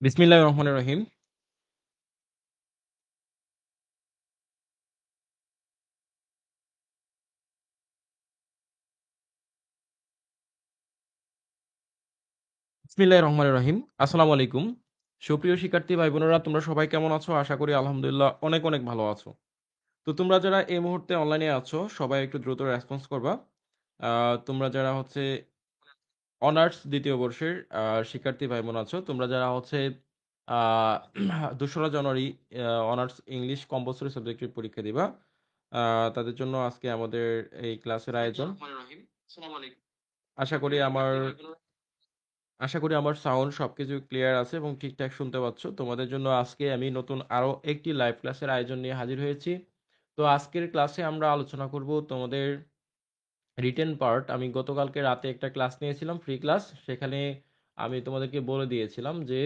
বিসমিল্লাহির রহমানির রহিম। বিসমিল্লাহির রহমানির রহিম। আসসালামু আলাইকুম। সুপ্রিয় শিক্ষার্থী ভাই বোনেরা, তোমরা সবাই কেমন আছো? আশা করি আলহামদুলিল্লাহ অনেক অনেক ভালো আছো। তো তোমরা যারা এই মুহূর্তে অনলাইনে আছো সবাই একটু দ্রুত রেসপন্স করবা। তোমরা যারা হচ্ছে অনার্স দ্বিতীয় বর্ষের শিক্ষার্থী ভাই বোন আছো, তোমরা যারা হচ্ছে আহ 2রা জানুয়ারি অনার্স ইংলিশ কম্পালসরি সাবজেক্টের পরীক্ষা দিবা, তাদের জন্য আজকে আমাদের এই ক্লাসের আয়োজন। আশা করি আমার আশা করি আমার সাউন্ড সবকিছু ক্লিয়ার আছে এবং ঠিকঠাক শুনতে পাচ্ছ। তোমাদের জন্য আজকে আমি নতুন আরো একটি লাইভ ক্লাসের আয়োজন নিয়ে হাজির হয়েছি। তো আজকের ক্লাসে আমরা আলোচনা করব তোমাদের রিটেন পার্ট। আমি গতকালকে রাতে একটা ক্লাস নিয়েছিলাম, ফ্রি ক্লাস। সেখানে আমি তোমাদেরকে বলে দিয়েছিলাম যে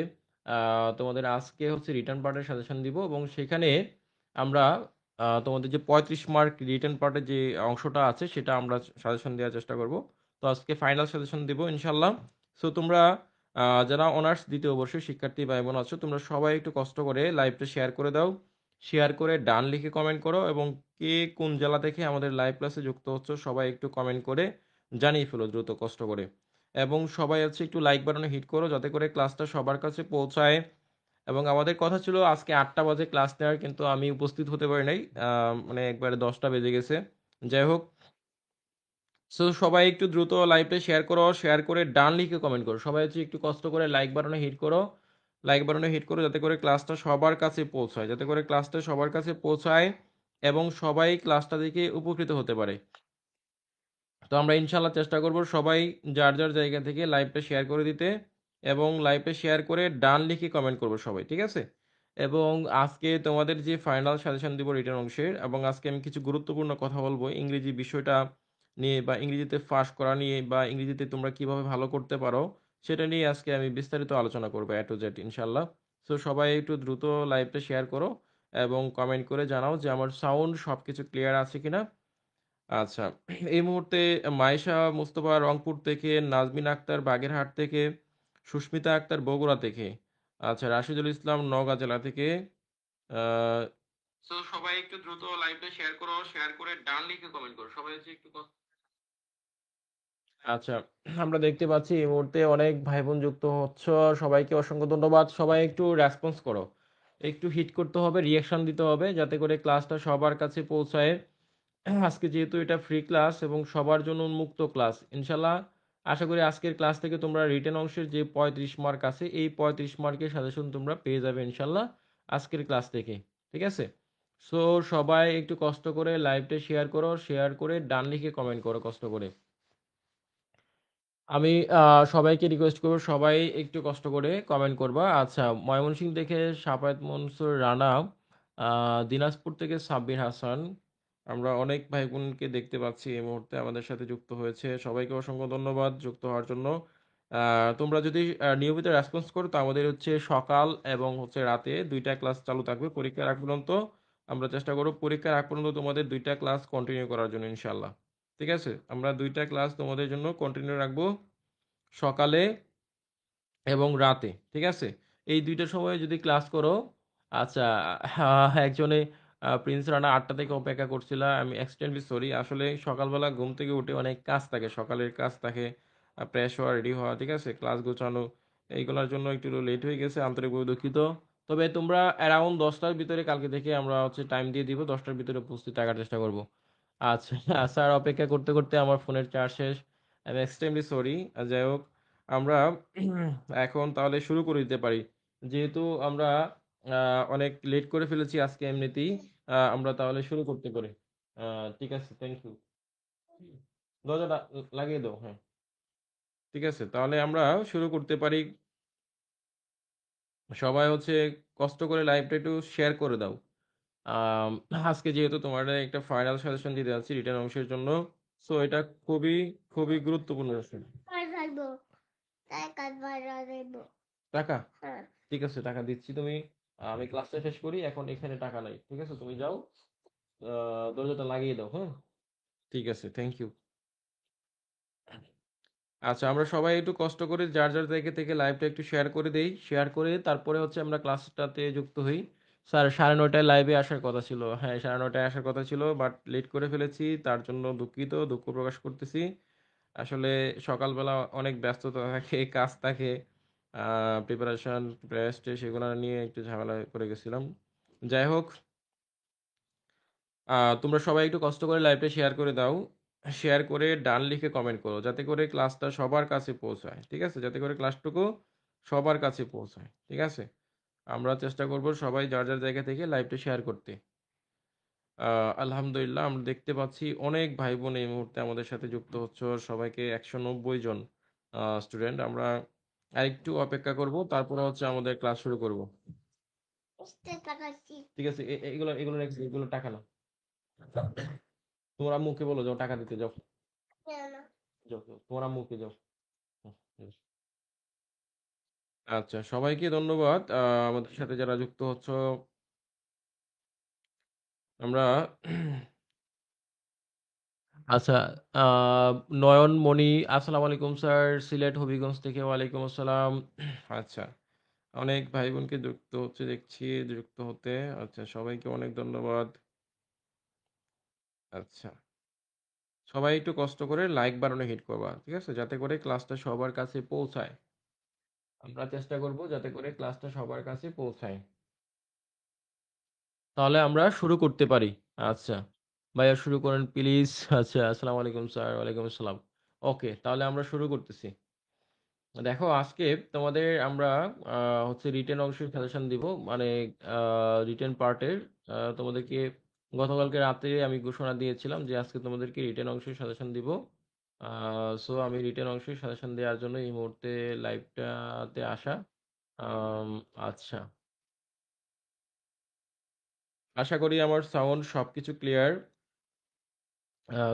তোমাদের আজকে হচ্ছে রিটার্ন পার্টের সাজেশন দিব এবং সেখানে আমরা তোমাদের যে 35 মার্ক রিটেন পার্টের যে অংশটা আছে সেটা আমরা সাজেশন দেওয়ার চেষ্টা করব। তো আজকে ফাইনাল সাজেশন দিব ইনশাল্লাহ। সো তোমরা যারা অনার্স দ্বিতীয় বর্ষের শিক্ষার্থী ভাই বোন আছো, তোমরা সবাই একটু কষ্ট করে লাইভটা শেয়ার করে দাও। শেয়ার করে ডান লিখে কমেন্ট করো এবং কে কোন জেলা থেকে আমাদের লাইভ ক্লাসে যুক্ত হচ্ছে সবাই একটু কমেন্ট করে জানিয়ে ফেলো দ্রুত কষ্ট করে। এবং সবাই হচ্ছে একটু লাইক বাটনে হিট করো যাতে করে ক্লাসটা সবার কাছে পৌঁছায়। এবং আমাদের কথা ছিল আজকে 8টা বাজে ক্লাস নেওয়ার, কিন্তু আমি উপস্থিত হতে পারি নাই। মানে একবারে 10টা বেজে গেছে। যাই হোক, সো সবাই একটু দ্রুত লাইভটা শেয়ার করো, শেয়ার করে ডান লিখে কমেন্ট করো। সবাই হচ্ছে একটু কষ্ট করে লাইক বাটনে হিট করো, লাইক বাটনে হিট করো যাতে করে ক্লাসটা সবার কাছে পৌঁছায়, যাতে করে ক্লাসটা সবার কাছে পৌঁছায় এবং সবাই ক্লাসটা দেখে উপকৃত হতে পারে। তো আমরা ইনশাল্লাহ চেষ্টা করব সবাই যার যার জায়গা থেকে লাইভটা শেয়ার করে দিতে এবং লাইভটা শেয়ার করে ডান লিখে কমেন্ট করব সবাই, ঠিক আছে? এবং আজকে তোমাদের যে ফাইনাল সাজেশন দিব রিটেন অংশের, এবং আজকে আমি কিছু গুরুত্বপূর্ণ কথা বলবো ইংরেজি বিষয়টা নিয়ে বা ইংরেজিতে ফাঁস করা নিয়ে বা ইংরেজিতে তোমরা কিভাবে ভালো করতে পারো সেটা নিয়ে আজকে আমি বিস্তারিত আলোচনা করবো এ টু জেড ইনশাল্লাহ। তো সবাই একটু দ্রুত লাইভটা শেয়ার করো এবং কমেন্ট করে জানাও যে আমার সাউন্ড সবকিছু ক্লিয়ার আছে কিনা। আচ্ছা, এই মুহূর্তে মাইশা মুস্তফা রংপুর থেকে, নাজমিন আক্তার বাগেরহাট থেকে, সুস্মিতা আক্তার বগুড়া থেকে, আচ্ছা রাশিদুল ইসলাম নওগাঁ জেলা থেকে। আহ তো সবাই একটু দ্রুত লাইভটা শেয়ার করো, শেয়ার করে ডান লিখে কমেন্ট করো সবাই হচ্ছে একটু আচ্ছা, আমরা দেখতে পাচ্ছি এই মুহূর্তে অনেক ভাই বোন যুক্ত হচ্ছে। সবাইকে অসংখ্য ধন্যবাদ। সবাই একটু রেসপন্স করো, একটু হিট করতে হবে, রিয়াকশন দিতে হবে যাতে করে ক্লাসটা সবার কাছে পৌঁছায়। আজকে যেহেতু এটা ফ্রি ক্লাস এবং সবার জন্য উন্মুক্ত ক্লাস ইনশাল্লাহ, আশা করি আজকের ক্লাস থেকে তোমরা রিটেন অংশের যে 35 মার্ক আছে এই 35 মার্কের সাজেশন তোমরা পেয়ে যাবে ইনশাল্লাহ আজকের ক্লাস থেকে, ঠিক আছে? সো সবাই একটু কষ্ট করে লাইভটা শেয়ার করো, শেয়ার করে ডান লিখে কমেন্ট করো কষ্ট করে। আমি সবাইকে রিকোয়েস্ট করবো সবাই একটু কষ্ট করে কমেন্ট করবা। আচ্ছা, ময়মনসিংহ থেকে সাফায়েত মনসুর রানা, দিনাজপুর থেকে সাব্বির হাসান, আমরা অনেক ভাই বোনকে দেখতে পাচ্ছি এই মুহূর্তে আমাদের সাথে যুক্ত হয়েছে। সবাইকে অসংখ্য ধন্যবাদ যুক্ত হওয়ার জন্য। তোমরা যদি নিয়মিত রেসপন্স করো তো আমাদের হচ্ছে সকাল এবং হচ্ছে রাতে দুইটা ক্লাস চালু থাকবে পরীক্ষার আগ পর্যন্ত। আমরা চেষ্টা করব পরীক্ষার আগ পর্যন্ত তোমাদের দুইটা ক্লাস কন্টিনিউ করার জন্য ইনশাল্লাহ, ঠিক আছে? আমরা দুইটা ক্লাস তোমাদের জন্য কন্টিনিউ রাখবো, সকালে এবং রাতে, ঠিক আছে? এই দুইটার সময় যদি ক্লাস করো। আচ্ছা, একজনে প্রিন্স রানা 8টা থেকে অপেক্ষা করছিল, আমি এক্সট্রিমলি সরি। আসলে সকালবেলা ঘুম থেকে উঠে অনেক কাজ থাকে, সকালের কাজ থাকে, ফ্রেশ হওয়া, রেডি হওয়া, ঠিক আছে, ক্লাস গোছানো, এইগুলোর জন্য একটু লেট হয়ে গেছে, আন্তরিকভাবে দুঃখিত। তবে তোমরা অ্যারাউন্ড 10টার ভিতরে কালকে থেকে আমরা হচ্ছে টাইম দিয়ে দিব, 10টার ভিতরে উপস্থিত থাকার চেষ্টা করব। আচ্ছা, স্যার অপেক্ষা করতে করতে আমার ফোনের চার্জ শেষ, আমি এক্সট্রিমলি সরি। যাই হোক, আমরা এখন তাহলে শুরু করে দিতে পারি, যেহেতু আমরা অনেক লেট করে ফেলেছি আজকে এমনিতেই। আমরা তাহলে শুরু করতে পারি। ঠিক আছে, থ্যাংক ইউ। দরজাটা লাগিয়ে দাও, হ্যাঁ। ঠিক আছে, তাহলে আমরা শুরু করতে পারি। সবাই হচ্ছে কষ্ট করে লাইভটা একটু শেয়ার করে দাও। আম, আজকে যেহেতু তোমার একটা ফাইনাল সাজেশন দিতে যাচ্ছি রিটার্ন অংশের জন্য, সো এটা খুবই খুবই গুরুত্বপূর্ণ বিষয়। টাকা, ঠিক আছে, টাকা দিচ্ছি। তুমি আমি ক্লাসটা শেষ করি, এখন এখানে টাকা নাই, ঠিক আছে? তুমি যাও, দরজাটা লাগিয়ে দাও, হ্যাঁ। ঠিক আছে, থ্যাংক ইউ। আচ্ছা, আমরা সবাই একটু কষ্ট করে যার যার জায়গা থেকে লাইভটা একটু শেয়ার করে দেই, শেয়ার করে তারপরে হচ্ছে আমরা ক্লাসটাতে যুক্ত হই। স্যার 9:30টায় লাইভে আসার কথা ছিল, হ্যাঁ 9:30টায় আসার কথা ছিল, বাট লেট করে ফেলেছি, তার জন্য দুঃখিত, দুঃখ প্রকাশ করতেছি। আসলে সকালবেলা অনেক ব্যস্ততা থাকে, কাজ থাকে, প্রিপারেশন, টেস্ট সেগুলো নিয়ে একটু ঝামেলা করে গেছিলাম। যাই হোক, তোমরা সবাই একটু কষ্ট করে লাইভটা শেয়ার করে দাও। শেয়ার করে ডান লিখে কমেন্ট করো, যাতে করে ক্লাসটা সবার কাছে পৌঁছায়। ঠিক আছে? যাতে করে ক্লাসটুকু সবার কাছে পৌঁছায়। ঠিক আছে? আমরা চেষ্টা করব সবাই যার যার জায়গা থেকে লাইভটা শেয়ার করতে। আলহামদুলিল্লাহ, আমরা দেখতে পাচ্ছি অনেক ভাই বোন এই মুহূর্তে আমাদের সাথে যুক্ত হচ্ছে। সবাইকে 190 জন স্টুডেন্ট। আমরা আরেকটু অপেক্ষা করব, তারপরে হচ্ছে আমাদের ক্লাস শুরু করব। ঠিক আছে? এগুলো এগুলো এগুলো টাকা না। তোমার আম্মুকে বলো, যাও টাকা দিতে যাও। যাও, যাও, তোমার আম্মুকে যাও। হুম, হুম। আচ্ছা, সবাইকে ধন্যবাদ আমাদের সাথে যারা যুক্ত হচ্ছ। আমরা আচ্ছা, নয়ন মণি, আসসালামু আলাইকুম স্যার, সিলেট হবিগঞ্জ থেকে, ওয়ালাইকুম আসসালাম। আচ্ছা, অনেক ভাই বোনকে যুক্ত হচ্ছে দেখছি, যুক্ত হতে। আচ্ছা, সবাইকে অনেক ধন্যবাদ। আচ্ছা, সবাই একটু কষ্ট করে লাইক বাটনে হিট করবা, ঠিক আছে, যাতে করে ক্লাসটা সবার কাছে পৌঁছায়। আমরা চেষ্টা করব যাতে করে ক্লাসটা সবার কাছে পৌঁছায়, তাহলে আমরা শুরু করতে পারি। আচ্ছা, ভাইয়া শুরু করেন প্লিজ। আচ্ছা, আসসালামু আলাইকুম স্যার, ওয়ালাইকুম আসসালাম। ওকে, তাহলে আমরা শুরু করতেছি। দেখো, আজকে তোমাদের আমরা হচ্ছে রিটেন অংশের সাজেশন দিব, মানে রিটেন পার্টের। তোমাদেরকে গতকালকে রাতে আমি ঘোষণা দিয়েছিলাম যে আজকে তোমাদেরকে রিটেন অংশের সাজেশন দিব। সো আমি রিটেন অংশের সাজেশন দেওয়ার জন্য এই মুহূর্তে লাইভটাতে আসা। আম, আচ্ছা, আশা করি আমার সাউন্ড সবকিছু ক্লিয়ার।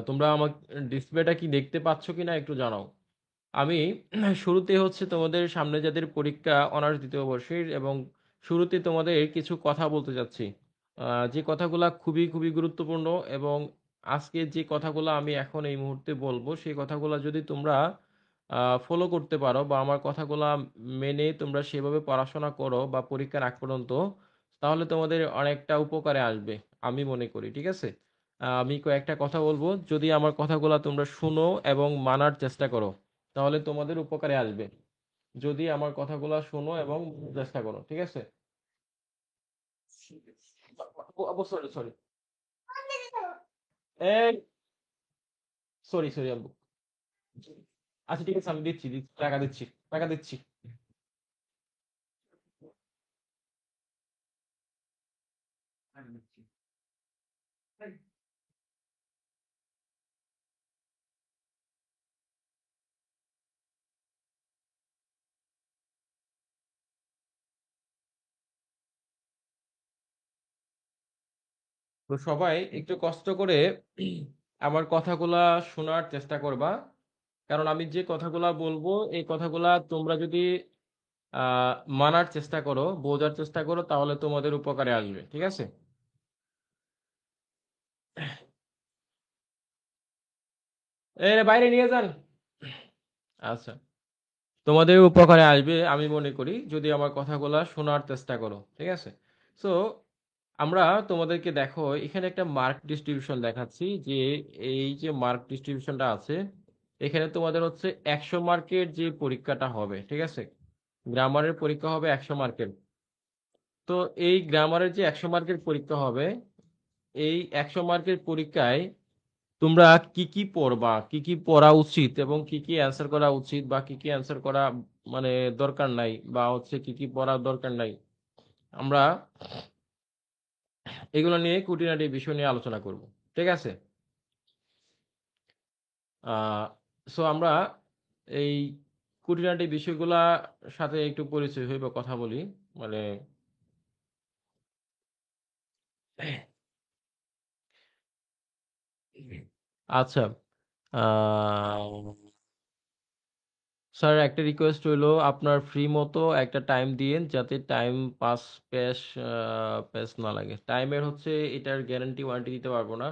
তোমরা আমার ডিসপ্লেটা কি দেখতে পাচ্ছ কিনা একটু জানাও। আমি শুরুতে হচ্ছে তোমাদের সামনে যাদের পরীক্ষা অনার্স দ্বিতীয় বর্ষের, এবং শুরুতে তোমাদের কিছু কথা বলতে যাচ্ছি, যে কথাগুলা খুবই খুবই গুরুত্বপূর্ণ। এবং আজকে যে কথাগুলো আমি এখন এই মুহূর্তে বলবো, সেই কথাগুলো যদি তোমরা ফলো করতে পারো বা আমার কথাগুলা মেনে তোমরা সেভাবে পড়াশোনা করো বা পরীক্ষার আগ পর্যন্ত, তাহলে তোমাদের অনেকটা উপকারে আসবে আমি মনে করি। ঠিক আছে? আমি কয়েকটা কথা বলবো, যদি আমার কথাগুলা তোমরা শুনো এবং মানার চেষ্টা করো, তাহলে তোমাদের উপকারে আসবে। যদি আমার কথাগুলো শোনো এবং চেষ্টা করো। ঠিক আছে? সরি, সরি, এই সরি, সরি আব্বু। আচ্ছা, ঠিক আছে, আমি দিচ্ছি, দিচ্ছি, টাকা দিচ্ছি, টাকা দিচ্ছি। টাকা দিচ্ছি। তো সবাই একটু কষ্ট করে আমার কথাগুলা শোনার চেষ্টা করবা, কারণ আমি যে কথাগুলা বলবো এই কথাগুলা তোমরা যদি আহ মানার চেষ্টা করো, বোঝার চেষ্টা করো, তাহলে তোমাদের উপকারে আসবে। ঠিক আছে? বাইরে নিয়ে যান। আচ্ছা, তোমাদের উপকারে আসবে আমি মনে করি যদি আমার কথাগুলা শোনার চেষ্টা করো। ঠিক আছে? সো আমরা তোমাদেরকে দেখো, এখানে একটা মার্ক ডিস্ট্রিবিউশন দেখাচ্ছি, যে এই যে মার্ক ডিস্ট্রিবিউশনটা আছে, এখানে তোমাদের হচ্ছে 100 মার্কের যে পরীক্ষাটা হবে। ঠিক আছে? গ্রামারের পরীক্ষা হবে 100 মার্কের। তো এই গ্রামারের যে 100 মার্কের পরীক্ষা হবে, এই 100 মার্কের পরীক্ষায় তোমরা কি কি পড়বা, কি কি পড়া উচিত, এবং কি কি অ্যান্সার করা উচিত, বা কি কি অ্যান্সার করা মানে দরকার নাই, বা হচ্ছে কি কি পড়ার দরকার নাই, আমরা এগুলো নিয়ে খুঁটিনাটি বিষয় নিয়ে আলোচনা করব। ঠিক আছে? আহ সো আমরা এই খুঁটিনাটি বিষয়গুলা সাথে একটু পরিচয় হই বা কথা বলি, মানে আচ্ছা, আহ স্যার একটা রিকোয়েস্ট হইলো, আপনার ফ্রি মতো একটা টাইম দিয়েন, যাতে টাইম পাস পেশ পেশ না লাগে। টাইমের হচ্ছে এটার গ্যারান্টি ওয়ারেন্টি দিতে পারবো না,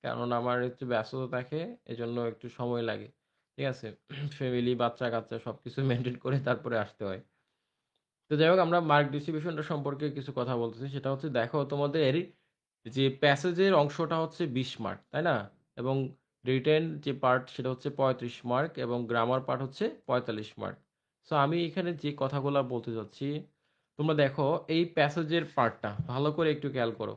কারণ আমার একটু ব্যস্ততা থাকে, এজন্য একটু সময় লাগে। ঠিক আছে? ফ্যামিলি, বাচ্চা-কাচ্চা সবকিছু মেইনটেইন করে তারপরে আসতে হয়। তো যাই হোক আমরা মার্ক ডিস্ট্রিবিউশনটা সম্পর্কে কিছু কথা বলতেছি। সেটা হচ্ছে দেখো তোমাদের যে প্যাসেজের অংশটা হচ্ছে ২০ মার্ক, তাই না? এবং রিটেন যে পার্ট সেটা হচ্ছে ৩৫ মার্ক এবং গ্রামার পার্ট হচ্ছে ৪৫ মার্ক। সো আমি এখানে যে কথাগুলা বলতে চাচ্ছি, তোমরা দেখো এই প্যাসেজের পার্টটা ভালো করে একটু খেয়াল করো।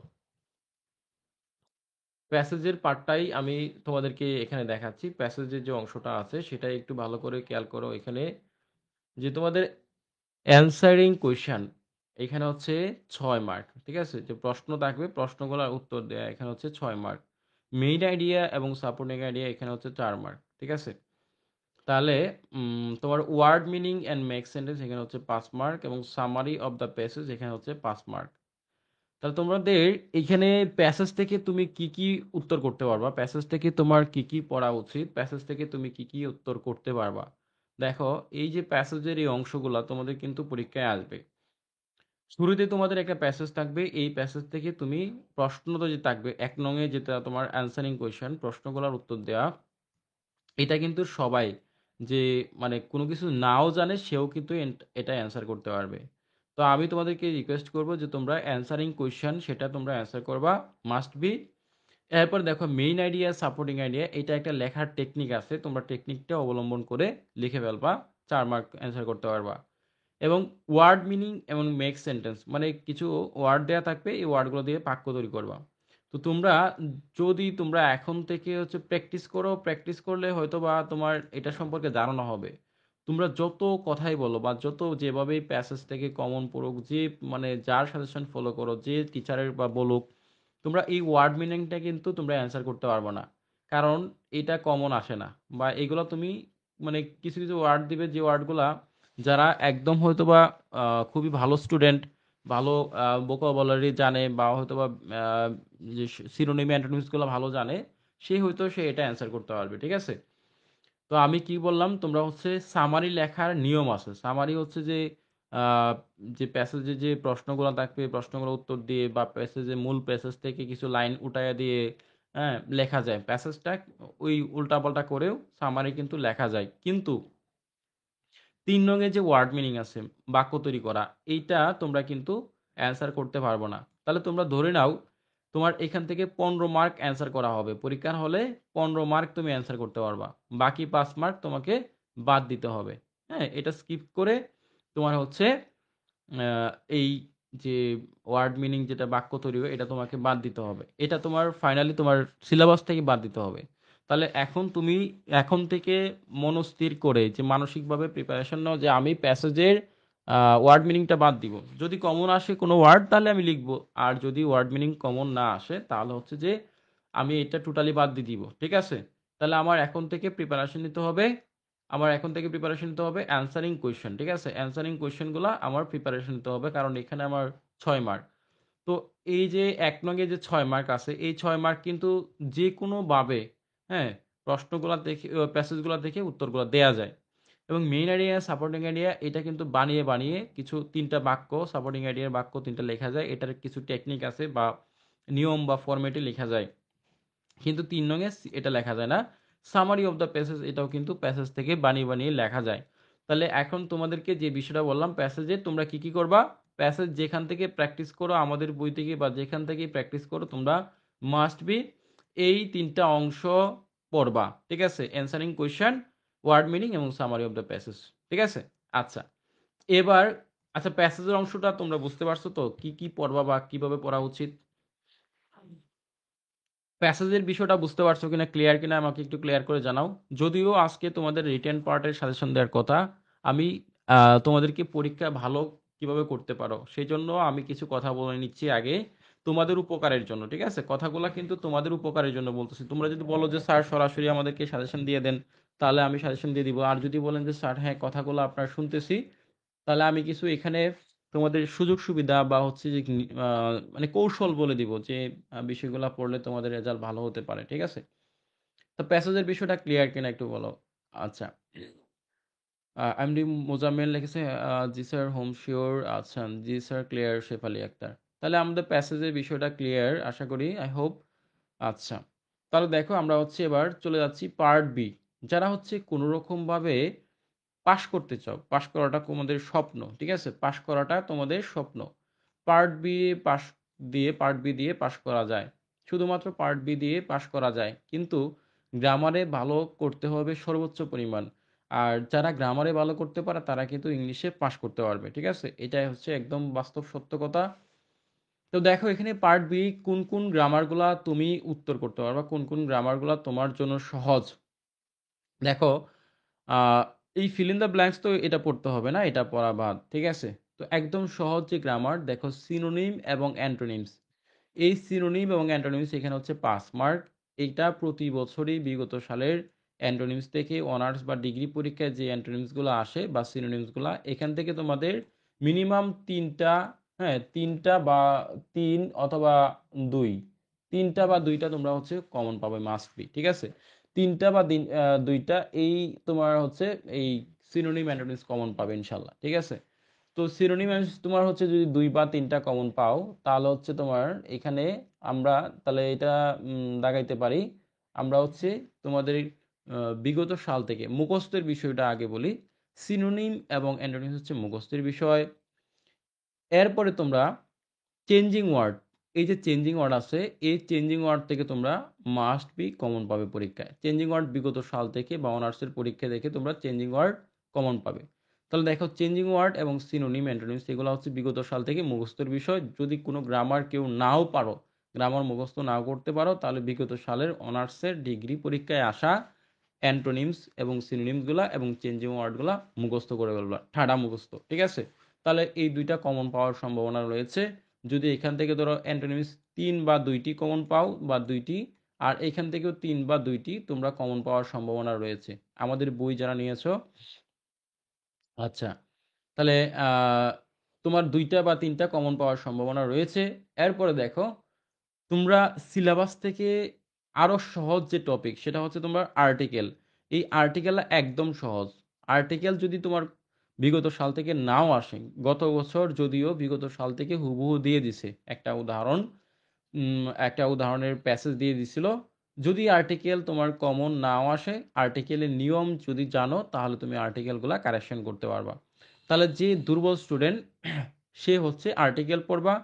প্যাসেজের পার্টটাই আমি তোমাদেরকে এখানে দেখাচ্ছি। প্যাসেজের যে অংশটা আছে সেটাই একটু ভালো করে খেয়াল করো। এখানে যে তোমাদের অ্যানসারিং কোয়েশ্চেন এখানে হচ্ছে ৬ মার্ক। ঠিক আছে? যে প্রশ্ন থাকবে প্রশ্নগুলোর উত্তর দেয়া এখানে হচ্ছে ৬ মার্ক। মেইন আইডিয়া এবং সাপোর্টিং আইডিয়া এখানে হচ্ছে ৪ মার্ক। ঠিক আছে? তাহলে তোমার word meaning and make sentence এখানে হচ্ছে ৫ মার্ক এবং সামারি অফ দ্য প্যাসেজ এখানে হচ্ছে ৫ মার্ক। তাহলে তোমাদের এইখানে প্যাসেজ থেকে তুমি কি, কি উত্তর করতে পারবা? প্যাসেজ থেকে তোমার কি, কি পড়া উচিত? প্যাসেজ থেকে তুমি কি, কি উত্তর করতে পারবা? দেখো এই যে প্যাসেজের এই অংশগুলা তোমাদের কিন্তু পরীক্ষায় আসবে। শুরুতে তোমাদের একটা প্যাসেজ থাকবে। এই প্যাসেজ থেকে তুমি প্রশ্ন তো যে থাকবে ১ নং এ যেটা তোমার অ্যানসারিং কোয়েশ্চেন প্রশ্নগুলার উত্তর দেওয়া। এটা কিন্তু সবাই যে মানে কোনো কিছু নাও জানে সেও কিন্তু এটা অ্যান্সার করতে পারবে। তো আমি তোমাদেরকে রিকোয়েস্ট করব যে তোমরা অ্যানসারিং কোয়েশ্চেন সেটা তোমরা অ্যান্সার করবা মাস্ট বি। এরপর দেখো মেইন আইডিয়া, সাপোর্টিং আইডিয়া এটা একটা লেখার টেকনিক আছে। তোমরা টেকনিকটা অবলম্বন করে লিখে ফেলবা। ৪ মার্ক অ্যান্সার করতে পারবা। এবং ওয়ার্ড মিনিং এবং মেক সেন্টেন্স মানে কিছু ওয়ার্ড দেয়া থাকবে এই ওয়ার্ডগুলো দিয়ে বাক্য তৈরি করবা। তো তোমরা যদি তোমরা এখন থেকে হচ্ছে প্র্যাকটিস করো, প্র্যাকটিস করলে হয়তো বা তোমার এটা সম্পর্কে ধারণা হবে। তোমরা যত কথাই বলো বা যত যেভাবেই প্যাসেজ থেকে কমন পড়ুক, যে মানে যার সাজেশন ফলো করো, যে টিচারের বা বলুক, তোমরা এই ওয়ার্ড মিনিংটা কিন্তু তোমরা অ্যান্সার করতে পারবে না। কারণ এটা কমন আসে না। বা এগুলা তুমি মানে কিছু, কিছু ওয়ার্ড দিবে যে ওয়ার্ডগুলা যারা একদম হয়তোবা খুবই ভালো স্টুডেন্ট, ভালো ভোকাবুলারি জানে বা হয়তোবা আ যে সিনোনিম, অ্যান্টোনিমস গুলা ভালো জানে, সে এটা অ্যান্সার করতে পারবে। ঠিক আছে? তো আমি কি বললাম? তোমরা হচ্ছে সামারি লেখার নিয়ম আছে। সামারি হচ্ছে যে আ যে প্যাসেজে যে প্রশ্নগুলা থাকবে, প্রশ্নগুলোর উত্তর দিয়ে বা প্যাসেজে মূল প্যাসেজ থেকে কিছু লাইন উঠাইয়া দিয়ে, হ্যাঁ? লেখা যায়। প্যাসেজটা ওই উল্টাপাল্টা করেও সামারি কিন্তু লেখা যায়। কিন্তু ৩ নং এর যে ওয়ার্ড মিনিং আছে, বাক্য তৈরি করা, এইটা তোমরা কিন্তু অ্যান্সার করতে পারবো না। তাহলে তোমরা ধরে নাও, তোমার এখান থেকে ১৫ মার্ক অ্যান্সার করা হবে। পরীক্ষার হলে ১৫ মার্ক তুমি অ্যান্সার করতে পারবা। বাকি ৫ মার্ক তোমাকে বাদ দিতে হবে। হ্যাঁ? এটা স্কিপ করে তোমার হচ্ছে আ এই যে ওয়ার্ড মিনিং যেটা বাক্য তৈরি হয়, এটা তোমাকে বাদ দিতে হবে। এটা তোমার ফাইনালি তোমার সিলেবাস থেকে বাদ দিতে হবে। তাহলে এখন তুমি এখন থেকে মনস্থির করে যে মানসিকভাবে প্রিপারেশন নাও যে আমি প্যাসেজের ওয়ার্ড মিনিংটা বাদ দিব। যদি কমন আসে কোনো ওয়ার্ড তাহলে আমি লিখব। আর যদি ওয়ার্ড মিনিং কমন না আসে তাহলে হচ্ছে যে আমি এটা টোটালি বাদ দিয়ে দিব। ঠিক আছে? তাহলে আমার এখন থেকে প্রিপারেশন নিতে হবে। আমার এখন থেকে প্রিপারেশন নিতে হবে অ্যানসারিং কোয়েশ্চেন। ঠিক আছে? অ্যানসারিং কোয়েশ্চেন গুলা আমার প্রিপারেশন নিতে হবে। কারণ এখানে আমার ৬ মার্ক। তো এই যে ১ নং এ যে ৬ মার্ক আছে, এই ৬ মার্ক কিন্তু যেকোনোভাবে, হ্যাঁ? প্রশ্নগুলা দেখে প্যাসেজগুলা দেখে উত্তরগুলা দেয়া যায়। এবং মেইন আইডিয়া, সাপোর্টিং আইডিয়া এটা কিন্তু বানিয়ে, বানিয়ে কিছু ৩ টা বাক্য, সাপোর্টিং আইডিয়ার বাক্য ৩ টা লেখা যায়। এটার কিছু টেকনিক আছে বা নিয়ম বা ফরম্যাটে লেখা যায়। কিন্তু ৩ নং এ এটা লেখা যায় না। সামারি অফ দ্য প্যাসেজ এটাও কিন্তু প্যাসেজ থেকে বানিয়ে, বানিয়ে লেখা যায়। তাহলে এখন তোমাদেরকে যে বিষয়টা বললাম প্যাসেজে তোমরা কি, কি করবা? প্যাসেজ যেখান থেকে প্র্যাকটিস করো আমাদের বই থেকে বা যেখান থেকেই প্র্যাকটিস করো তোমরা মাস্ট বি এই ৩ টা অংশ পড়বা। ঠিক আছে? অ্যানসারিং কোয়েশ্চেন, ওয়ার্ড মিনিং এবং সামারি অফ দ্য প্যাসেজ। ঠিক আছে? আচ্ছা। এবার আচ্ছা প্যাসেজের অংশটা তোমরা বুঝতে পারছো তো? কি, কি পড়বা বা কিভাবে পড়া উচিত? প্যাসেজের বিষয়টা বুঝতে পারছো কিনা, ক্লিয়ার কিনা আমাকে একটু ক্লিয়ার করে জানাও। যদিও আজকে তোমাদের রিটেন পার্টের সাজেশন দেওয়ার কথা, আমি তোমাদেরকে পরীক্ষা ভালো কিভাবে করতে পারো সেই জন্য আমি কিছু কথা বলে নিচ্ছি আগে তোমাদের উপকারের জন্য। ঠিক আছে? কথাগুলা কিন্তু তোমাদের উপকারের জন্য বলতেছি। তোমরা যদি বলো যে স্যার সরাসরি আমাদেরকে সাজেশন দিয়ে দেন, তাহলে আমি সাজেশন দিয়ে দিব। আর যদি বলেন যে স্যার হ্যাঁ কথাগুলো আপনার শুনতেছি, তাহলে আমি কিছু এখানে তোমাদের সুযোগ সুবিধা বা হচ্ছে যে মানে কৌশল বলে দিব যে বিষয়গুলা পড়লে তোমাদের রেজাল্ট ভালো হতে পারে। ঠিক আছে? তো প্যাসেজের বিষয়টা ক্লিয়ার কিনা একটু বলো। আচ্ছা। এমডি মোজাম্মেল লিখেছে জি স্যার হোম শিওর। আচ্ছা জি স্যার ক্লিয়ার শেফালি আক্তার। তাহলে আমাদের প্যাসেজের বিষয়টা ক্লিয়ার আশা করি, আই হোপ। আচ্ছা। তাহলে দেখো আমরা হচ্ছে এবার চলে যাচ্ছি পার্ট বি। যারা হচ্ছে কোনো রকমভাবে পাস করতে চাও, পাস করাটা তোমাদের স্বপ্ন, ঠিক আছে? পাস করাটা তোমাদের স্বপ্ন। Part B pass part B দিয়ে পাস করা যায়। শুধুমাত্র পার্ট বি দিয়ে পাস করা যায়। কিন্তু গ্রামারে ভালো করতে হবে সর্বোচ্চ পরিমাণ। আর যারা গ্রামারে ভালো করতে পারে তারা কিন্তু ইংলিশে পাস করতে পারবে, ঠিক আছে? এটাই হচ্ছে একদম বাস্তব সত্য কথা। তো দেখো এখানে পার্ট বি কোন কোন গ্রামারগুলা তুমি উত্তর করতে পারবা, কোন কোন গ্রামারগুলা তোমার জন্য সহজ। দেখো এই ফিল ইন দ্য ব্ল্যাঙ্কস তো এটা পড়তে হবে না, এটা পড়া বাদ, ঠিক আছে? তো একদম সহজ যে গ্রামার, দেখো সিনোনিম এবং অ্যান্টোনিমস। এই সিনোনিম এবং অ্যান্টোনিমস এখানে হচ্ছে 5 মার্ক। এটা প্রতি বছরই বিগত সালের অ্যান্টোনিমস থেকে অনার্স বা ডিগ্রি পরীক্ষায় যে অ্যান্টোনিমসগুলো আসে বা সিনোনিমসগুলো, এখান থেকে তোমাদের মিনিমাম তিনটা, হ্যাঁ তিনটা বা তিন অথবা দুই, তিনটা বা দুইটা তোমরা হচ্ছে কমন পাবে, মাস্ট বি, ঠিক আছে? তিনটা বা দুইটা এই তোমার হচ্ছে এই সিনোনিম অ্যান্টোনিমস কমন পাবে ইনশাল্লাহ, ঠিক আছে? তো সিনোনিম তোমার হচ্ছে যদি দুই বা তিনটা কমন পাও, তাহলে হচ্ছে তোমার এখানে আমরা তাহলে এটা দাগাইতে পারি। আমরা হচ্ছে তোমাদের বিগত সাল থেকে মুখস্থের বিষয়টা আগে বলি। সিনোনিম এবং অ্যান্টোনিমস হচ্ছে মুখস্থের বিষয়। এরপরে তোমরা চেঞ্জিং ওয়ার্ড, এই যে চেঞ্জিং ওয়ার্ড আছে, এই চেঞ্জিং ওয়ার্ড থেকে তোমরা মাস্ট বি কমন পাবে পরীক্ষায়। চেঞ্জিং ওয়ার্ড বিগত সাল থেকে বা অনার্সের পরীক্ষা দেখে তোমরা চেঞ্জিং ওয়ার্ড কমন পাবে। তাহলে দেখো চেঞ্জিং ওয়ার্ড এবং সিনোনিম অ্যান্টোনিমস এগুলো হচ্ছে বিগত সাল থেকে মুখস্থের বিষয়। যদি কোনো গ্রামার কেউ নাও পারো, গ্রামার মুখস্থ নাও করতে পারো, তাহলে বিগত সালের অনার্সের ডিগ্রি পরীক্ষায় আসা অ্যান্টোনিমস এবং সিনোনিমসগুলা এবং চেঞ্জিং ওয়ার্ডগুলা মুখস্থ করে ফেলবা, ঠাডা মুখস্থ, ঠিক আছে? তাহলে এই দুইটা কমন পাওয়ার সম্ভাবনা রয়েছে। যদি এখান থেকে ধরো অ্যান্টোনিমস তিন বা দুইটি কমন পাও বা দুইটি, আর এখান থেকেও তিন বা দুইটি তোমরা কমন পাওয়ার সম্ভাবনা রয়েছে আমাদের বই যারা নিয়েছো। আচ্ছা, তাহলে তোমার দুইটা বা তিনটা কমন পাওয়ার সম্ভাবনা রয়েছে। এরপরে দেখো তোমরা সিলেবাস থেকে আরো সহজ যে টপিক সেটা হচ্ছে তোমার আর্টিকেল। এই আর্টিকেলটা একদম সহজ। আর্টিকেল যদি তোমার বিগত সাল থেকে নাও আসে, গত বছর যদিও বিগত সাল থেকে হুবহু দিয়ে দিছে একটা উদাহরণ, একটা উদাহরণের প্যাসেজ দিয়ে দিছিল। যদি আর্টিকেল তোমার কমন নাও আসে, আর্টিকেলের নিয়ম যদি জানো, তাহলে তুমি আর্টিকেলগুলো কারেকশন করতে পারবা। তাহলে যে দুর্বল স্টুডেন্ট সে হচ্ছে আর্টিকেল পড়বা,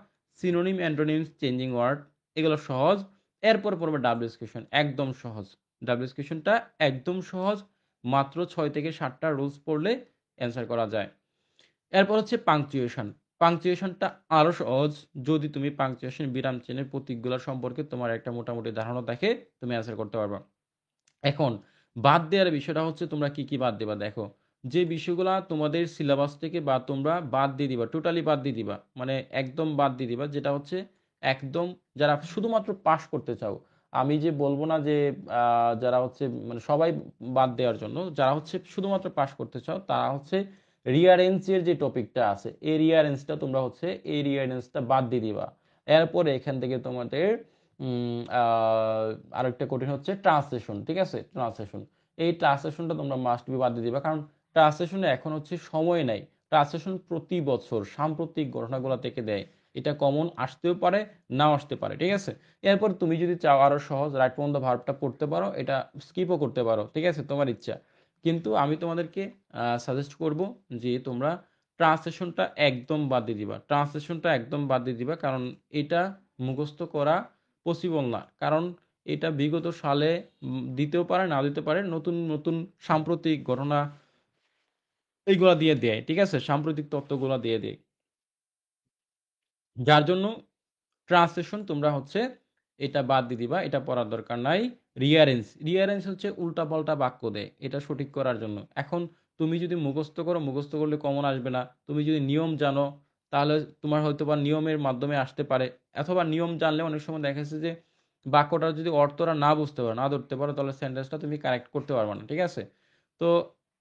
সিনোনিম অ্যান্টোনিমস চেঞ্জিং ওয়ার্ড এগুলো সহজ। এরপর পড়বে ডাব্লিউএস একদম সহজ। ডাব্লিউএস একদম সহজ, মাত্র 6 থেকে 7টা রুলস পড়লে অ্যান্সার করা যায়। এরপর হচ্ছে পাংচুয়েশন। পাংচুয়েশনটা আরো সহজ। যদি তুমি পাংচুয়েশন বিরাম চিহ্নের প্রতীকগুলো সম্পর্কে তোমার একটা মোটামুটি ধারণা থাকে, তুমি অ্যান্সার করতে পারবা। এখন বাদ দেওয়ার বিষয়টা হচ্ছে তোমরা কি কি বাদ দেবা। দেখো যে বিষয়গুলো তোমাদের সিলেবাস থেকে বা তোমরা বাদ দিয়ে দিবা, টোটালি বাদ দিয়ে দিবা, মানে একদম বাদ দিয়ে দিবা, যেটা হচ্ছে একদম যারা শুধুমাত্র পাস করতে চাও। আমি যে বলবো না যে যারা হচ্ছে মানে সবাই বাদ দেওয়ার জন্য, যারা হচ্ছে শুধুমাত্র পাস করতে চাও তারা হচ্ছে রিয়ারেঞ্জের যে টপিকটা আছে, এই রিয়ারেঞ্জটা তোমরা হচ্ছে এই রিয়ারেঞ্জটা বাদ দিয়ে দিবা। এরপরে এখান থেকে তোমাদের আরেকটা কঠিন হচ্ছে ট্রান্সলেশন, ঠিক আছে? ট্রান্সলেশন, এই ট্রান্সলেশনটা তোমরা মাস্ট বি বাদ দিয়ে দিবা, কারণ ট্রান্সলেশনে এখন হচ্ছে সময় নাই। ট্রান্সলেশন প্রতি বছর সাম্প্রতিক ঘটনাগুলো থেকে দেয়, এটা কমন আসতেও পারে, নাও আসতে পারে, ঠিক আছে? এরপর তুমি যদি চাও আরো সহজ, রাইট ফ্রম দ্য ভার্বটা পড়তে পারো, এটা স্কিপও করতে পারো, ঠিক আছে? তোমার ইচ্ছা। কিন্তু আমি তোমাদেরকে সাজেস্ট করব যে তোমরা ট্রান্সলেশনটা একদম বাদ দিয়ে দিবা, ট্রান্সলেশনটা একদম বাদ দিয়ে দিবা, কারণ এটা মুখস্থ করা পসিবল না। কারণ এটা বিগত সালে দিতেও পারে, না দিতে পারে, নতুন নতুন সাম্প্রতিক ঘটনা এইগুলা দিয়ে দেয়, ঠিক আছে? সাম্প্রতিক তত্ত্বগুলা দিয়ে দেয়, যার জন্য ট্রান্সলেশন তোমরা হচ্ছে এটা বাদ দিয়ে দিবা, এটা পড়ার দরকার নাই। রিয়ারেঞ্জ, রিয়ারেঞ্জ হচ্ছে উল্টাপাল্টা বাক্য দেয়, এটা সঠিক করার জন্য। এখন তুমি যদি মুখস্থ করো, মুখস্থ করলে কমন আসবে না। তুমি যদি নিয়ম জানো, তাহলে তোমার হয়তো বা নিয়মের মাধ্যমে আসতে পারে। অথবা নিয়ম জানলে অনেক সময় দেখা যাচ্ছে যে বাক্যটার যদি অর্থটা না বুঝতে পারো, না ধরতে পারো, তাহলে সেন্টেন্সটা তুমি কারেক্ট করতে পারবে না, ঠিক আছে? তো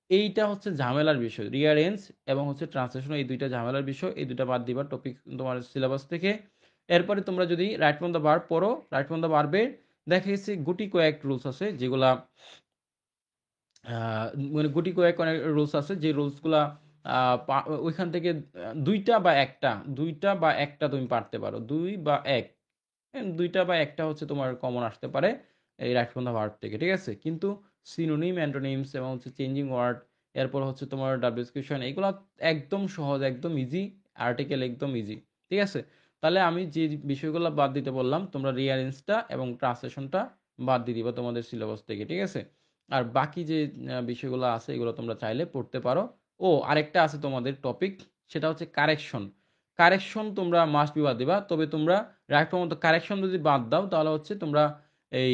এইটা হচ্ছে ঝামেলার বিষয়, রিয়ারেঞ্জ এবং হচ্ছে ট্রান্সলেশন, এই দুইটা ঝামেলার বিষয়, এই দুইটা বাদ দিবা টপিক তোমার সিলেবাস থেকে। এরপরে তোমরা যদি রাইট ফ্রম দ্য ভার্ব পড়ো, রাইট ফ্রম দ্য ভার্বে দেখা গেছে গুটি কয়েক রুলস আছে যেগুলা আহ, মানে গুটি কয়েক অনেক রুলস আছে, যে রুলসগুলা ওইখান থেকে দুইটা বা একটা, দুইটা বা একটা তুমি পারতে পারো, দুই বা এক, দুইটা বা একটা হচ্ছে তোমার কমন আসতে পারে এই রাইট ফ্রম দ্য ভার্ব থেকে, ঠিক আছে? কিন্তু সিনোনিম, অ্যান্টোনিমস এবং হচ্ছে চেঞ্জিং ওয়ার্ড, এরপর হচ্ছে তোমার ডাবলিউএসকিউশন, এগুলো একদম সহজ, একদম ইজি। আর্টিকেল একদম ইজি, ঠিক আছে। তাহলে আমি যে বিষয়গুলো বাদ দিতে বললাম, তোমরা রিয়ারেঞ্জটা এবং ট্রান্সলেশনটা বাদ দিয়ে দিবা তোমাদের সিলেবাস থেকে, ঠিক আছে। আর বাকি যে বিষয়গুলো আছে এগুলো তোমরা চাইলে পড়তে পারো। ও আরেকটা আছে তোমাদের টপিক, সেটা হচ্ছে কারেকশন। কারেকশন তোমরা মাস্ট বি বাদ দিবা, তবে তোমরা রাইট ফ্রম দ্য কারেকশন যদি বাদ দাও তাহলে হচ্ছে তোমরা এই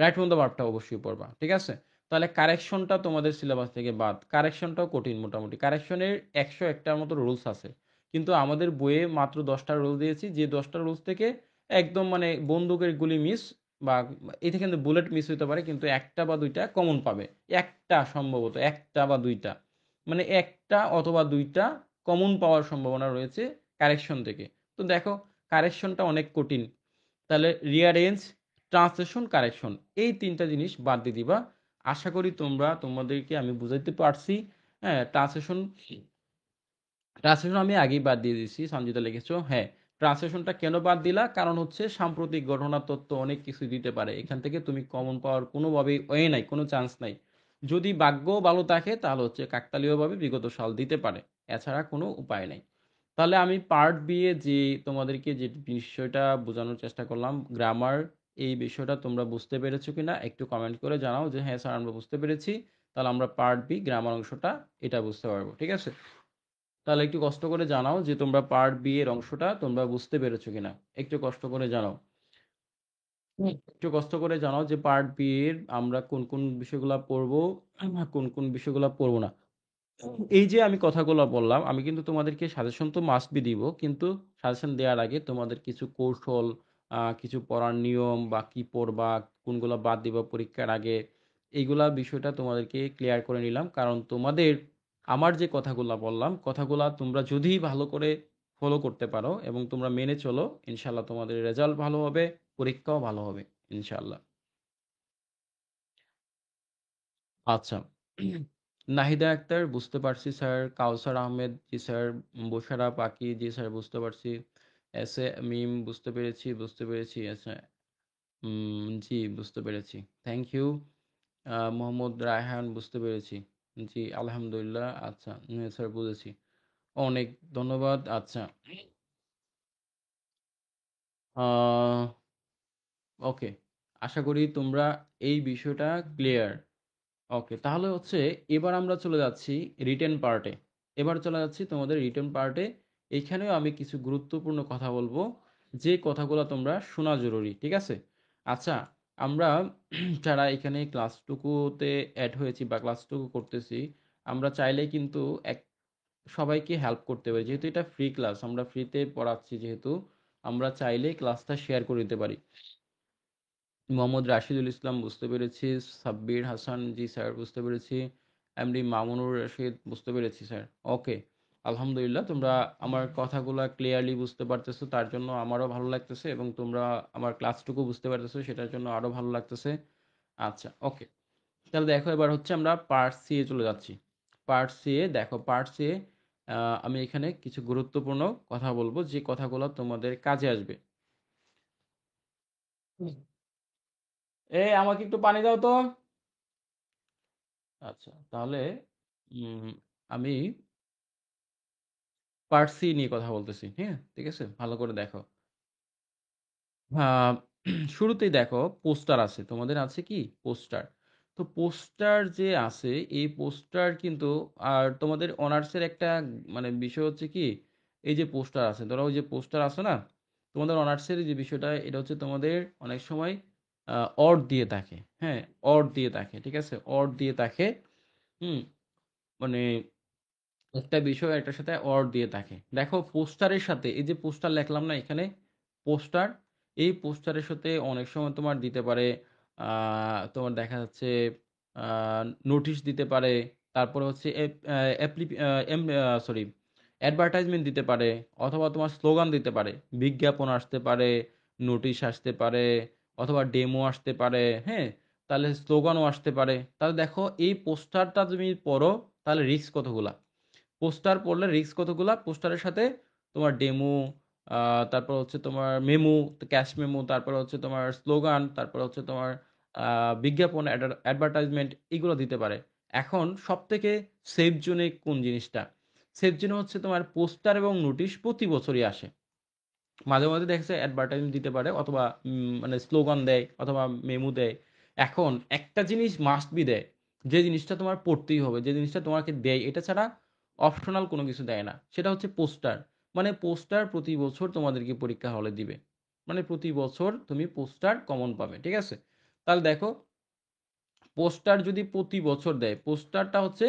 রাইট ফ্রম দ্য ভার্বটা অবশ্যই পড়বা, ঠিক আছে। তাহলে কারেকশনটা তোমাদের সিলেবাস থেকে বাদ। কারেকশনটাও কঠিন মোটামুটি, কারেকশনের 101টার মতো রুলস আছে, কিন্তু আমাদের বইয়ে মাত্র 10টা রুল দিয়েছি, যে 10টা রুলস থেকে একদম মানে বন্দুকের গুলি মিস, বা এই থেকে কিন্তু বুলেট মিস হতে পারে, কিন্তু একটা বা দুইটা কমন পাবে। একটা সম্ভবত একটা বা দুইটা, মানে একটা অথবা দুইটা কমন পাওয়ার সম্ভাবনা রয়েছে কারেকশন থেকে। তো দেখো, কারেকশনটা অনেক কঠিন। তাহলে রিয়ারেঞ্জ, ট্রান্সলেশন, কারেকশন, এই তিনটা জিনিস বাদ দিয়ে দিবা। আশা করি তোমাদেরকে আমি বুঝাইতে পারছি। হ্যাঁ, ট্রান্সলেশন, ট্রান্সলেশন আমি আগেই বাদ দিয়ে দিয়েছি, সঞ্জিতা লিখেছো। হ্যাঁ, ট্রান্সলেশনটা কেন বাদ দিলা, কারণ হচ্ছে সাম্প্রতিক ঘটনার তথ্য অনেক কিছু দিতে পারে, এখান থেকে তুমি কমন পাওয়ার কোনোভাবেই ওয়ে নাই, কোনো চান্স নাই। যদি ভাগ্য ভালো থাকে তাহলে হচ্ছে কাকতালীয়ভাবে বিগত সাল দিতে পারে, এছাড়া কোনো উপায় নাই। তাহলে আমি পার্ট বি এ যে তোমাদেরকে যে বিষয়টা বোঝানোর চেষ্টা করলাম, গ্রামার, এই বিষয়টা তোমরা বুঝতে পেরেছো কিনা একটু কমেন্ট করে জানাও যে হ্যাঁ স্যার আমরা বুঝতে পেরেছি। তাহলে আমরা পার্ট বি গ্রামার অংশটা এটা বুঝতে পারবো, ঠিক আছে। তাহলে একটু কষ্ট করে জানাও যে তোমরা পার্ট বি এর অংশটা তোমরা বুঝতে পেরেছো কিনা, একটু কষ্ট করে জানাও। একটু কষ্ট করে জানাও যে পার্ট বি এর আমরা কোন কোন বিষয়গুলো পড়বো, কোন কোন বিষয়গুলো পড়বো না। এই যে আমি কথাগুলো বললাম, আমি কিন্তু তোমাদেরকে সাজেশন তো মাস্ট বি দিব, কিন্তু সাজেশন দেওয়ার আগে তোমাদের কিছু কৌশল, কিছু পড়ার নিয়ম বা কি পড়বা, কোনগুলো বাদ দিবা পরীক্ষার আগে, এইগুলা বিষয়টা তোমাদেরকে ক্লিয়ার করে নিলাম। কারণ তোমাদের আমার যে কথাগুলো বললাম, কথাগুলা তোমরা যদি ভালো করে ফলো করতে পারো এবং তোমরা মেনে চলো, ইনশাল্লাহ তোমাদের রেজাল্ট ভালো হবে, পরীক্ষাও ভালো হবে, ইনশাল্লাহ। আচ্ছা। নাহিদা আক্তার বুঝতে পারছি স্যার। কাউসার আহমেদ জি স্যার। বশারা পাখি জি স্যার বুঝতে পারছি। এস এ মিম বুঝতে পেরেছি, বুঝতে পেরেছি। আচ্ছা, জি বুঝতে পেরেছি। Thank you. মোহাম্মদ রায়হান বুঝতে পেরেছি। জি আলহামদুলিল্লাহ। আচ্ছা, স্যার বুঝেছি। অনেক ধন্যবাদ। আচ্ছা, আহ ওকে, আশা করি তোমরা এই বিষয়টা ক্লিয়ার। ওকে, তাহলে হচ্ছে এবার আমরা চলে যাচ্ছি রিটেন পার্টে। এবার চলে যাচ্ছি তোমাদের রিটেন পার্টে। এখানেও আমি কিছু গুরুত্বপূর্ণ কথা বলবো, যে কথাগুলো তোমরা শোনা জরুরি, ঠিক আছে। আচ্ছা, আমরা যারা এখানে ক্লাসটুকুতে অ্যাড হয়েছি বা ক্লাসটুকু করতেছি, আমরা চাইলে কিন্তু এক সবাইকে হেল্প করতে পারি, যেহেতু এটা ফ্রি ক্লাস, আমরা ফ্রিতে পড়াচ্ছি, যেহেতু আমরা চাইলে ক্লাসটা শেয়ার করে দিতে পারি। মোহাম্মদ রাশিদুল ইসলাম বুঝতে পেরেছি। সাব্বির হাসান জি স্যার বুঝতে পেরেছি। এমডি মামুনুর রশিদ বুঝতে পেরেছি স্যার। ওকে, আলহামদুলিল্লাহ, তোমরা আমার কথাগুলো ক্লিয়ারলি বুঝতে পারতেছো, তার জন্য আমারও ভালো লাগতেছে, এবং তোমরা আমার ক্লাসটুকু বুঝতে পারতেছো, সেটার জন্য আরও ভালো লাগতেছে। আচ্ছা, ওকে। তাহলে দেখো, এবার হচ্ছে আমরা পার্ট সি এ চলে যাচ্ছি। পার্ট সি এ দেখো, পার্ট সি এ আমি এখানে কিছু গুরুত্বপূর্ণ কথা বলবো, যে কথাগুলো তোমাদের কাজে আসবে। আমাকে একটু পানি দাও তো। আচ্ছা, তাহলে উম, আমি পার্ট সি নিয়ে কথা বলতেছি, হ্যাঁ ঠিক আছে, ভালো করে দেখো। আহ, শুরুতেই দেখো পোস্টার আছে, তোমাদের আছে কি পোস্টার। তো পোস্টার যে আছে, এই পোস্টার কিন্তু, আর তোমাদের অনার্সের একটা মানে বিষয় হচ্ছে কি, এই যে পোস্টার আছে, ধরো ওই যে পোস্টার আছে না, তোমাদের অনার্সের যে বিষয়টা, এটা হচ্ছে তোমাদের অনেক সময় অড দিয়ে থাকে। হ্যাঁ, অড দিয়ে থাকে, ঠিক আছে, অড দিয়ে থাকে। হুম, মানে একটা বিষয় একটার সাথে অর দিয়ে থাকে। দেখো পোস্টারের সাথে, এই যে পোস্টার লিখলাম না এখানে, পোস্টার, এই পোস্টারের সাথে অনেক সময় তোমার দিতে পারে, তোমার দেখা যাচ্ছে নোটিশ দিতে পারে, তারপরে হচ্ছে সরি অ্যাডভার্টাইজমেন্ট দিতে পারে, অথবা তোমার স্লোগান দিতে পারে, বিজ্ঞাপন আসতে পারে, নোটিশ আসতে পারে, অথবা ডেমো আসতে পারে। হ্যাঁ, তাহলে স্লোগানও আসতে পারে। তাহলে দেখো এই পোস্টারটা তুমি পড়ো, তাহলে রিস্ক কতগুলা। পোস্টার পড়লে রিস্ক কতগুলা, পোস্টারের সাথে তোমার ডেমো, তারপর হচ্ছে তোমার মেমো, ক্যাশ মেমো, তারপর হচ্ছে তোমার স্লোগান, তারপর হচ্ছে তোমার বিজ্ঞাপন, অ্যাডভার্টাইজমেন্ট এগুলো দিতে পারে। এখন সবথেকে সেফ জোনে কোন জিনিসটা? সেফ জোনে হচ্ছে তোমার পোস্টার এবং নোটিশ প্রতি বছরই আসে। মাঝে, মাঝে দেখা যাচ্ছে অ্যাডভার্টাইজমেন্ট দিতে পারে অথবা মানে স্লোগান দেয় অথবা মেমু দেয়। এখন একটা জিনিস মাস্ট বি দেয়, যে জিনিসটা তোমার পড়তেই হবে, যে জিনিসটা তোমাকে দেয়, এটা ছাড়া অপশনাল কোনো কিছু দেয় না। সেটা হচ্ছে পোস্টার। মানে পোস্টার প্রতি বছর তোমাদেরকে পরীক্ষা হলে দিবে। মানে প্রতি বছর তুমি পোস্টার কমন পাবে। ঠিক আছে? তাহলে দেখো, পোস্টার যদি প্রতি বছর দেয়, পোস্টারটা হচ্ছে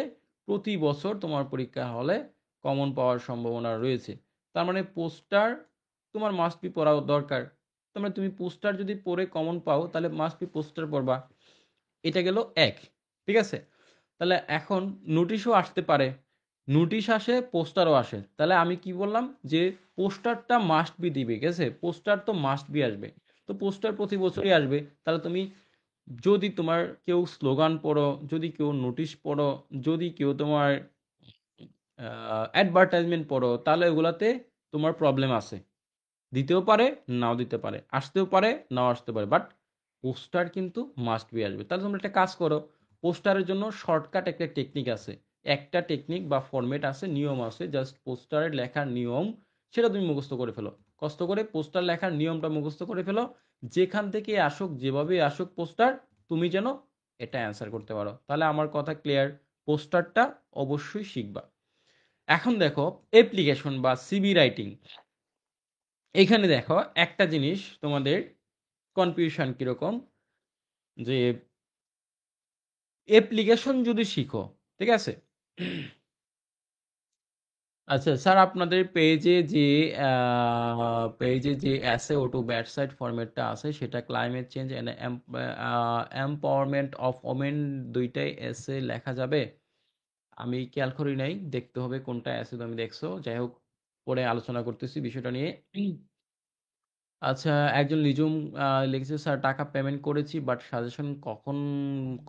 প্রতি বছর তোমার পরীক্ষা হলে কমন পাওয়ার সম্ভাবনা রয়েছে। তার মানে পোস্টার তোমার মাস্ট বি পড়া দরকার। তার মানে তুমি পোস্টার যদি পড়ে কমন পাও তাহলে মাস্ট বি পোস্টার পড়বা। এটা গেল এক। ঠিক আছে? তাহলে এখন নোটিশও আসতে পারে। নোটিশ আসে, পোস্টারও আসে। তাহলে আমি কি বললাম যে পোস্টারটা মাস্ট বি দিবে। ঠিক আছে? পোস্টার তো মাস্ট বি আসবে। তো পোস্টার প্রতি বছরই আসবে। তাহলে তুমি যদি তোমার কেউ স্লোগান পড়ো, যদি কেউ নোটিশ পড়ো, যদি কেউ তোমার অ্যাডভার্টাইজমেন্ট পড়ো, তাহলে ওগুলাতে তোমার প্রবলেম আছে। দিতেও পারে, নাও দিতে পারে। আসতেও পারে, নাও আসতে পারে। বাট পোস্টার কিন্তু মাস্ট বি আসবে। তাহলে তোমরা একটা কাজ করো। পোস্টারের জন্য শর্টকাট একটা টেকনিক আছে। একটা টেকনিক বা ফরম্যাট আছে, নিয়ম আছে। জাস্ট পোস্টারের লেখার নিয়ম সেটা তুমি মুখস্থ করে ফেলো। কষ্ট করে পোস্টার লেখার নিয়মটা মুখস্থ করে ফেলো। যেখান থেকে আসুক, যেভাবে আসুক পোস্টার, তুমি যেন এটা অ্যান্সার করতে পারো। তাহলে আমার কথা ক্লিয়ার। পোস্টারটা অবশ্যই শিখবা। এখন দেখো, অ্যাপ্লিকেশন বা সিভি রাইটিং। এইখানে দেখো একটা জিনিস তোমাদের কনফিউশন কিরকম, যে অ্যাপ্লিকেশন যদি শিখো, ঠিক আছে? আচ্ছা স্যার, আপনাদের পেজে যে এসে অটো ব্যাটসাইট ফরম্যাটটা আছে সেটা climate change and empowerment of women দুইটাই এসে লেখা যাবে? আমি খেয়াল করি নাই, দেখতে হবে কোনটা এসে তুমি দেখছো। যাই হোক, পরে আলোচনা করতেছি বিষয়টা নিয়ে। আচ্ছা, একজন লিজুম লিখেছে, স্যার টাকা পেমেন্ট করেছি বাট সাজেশন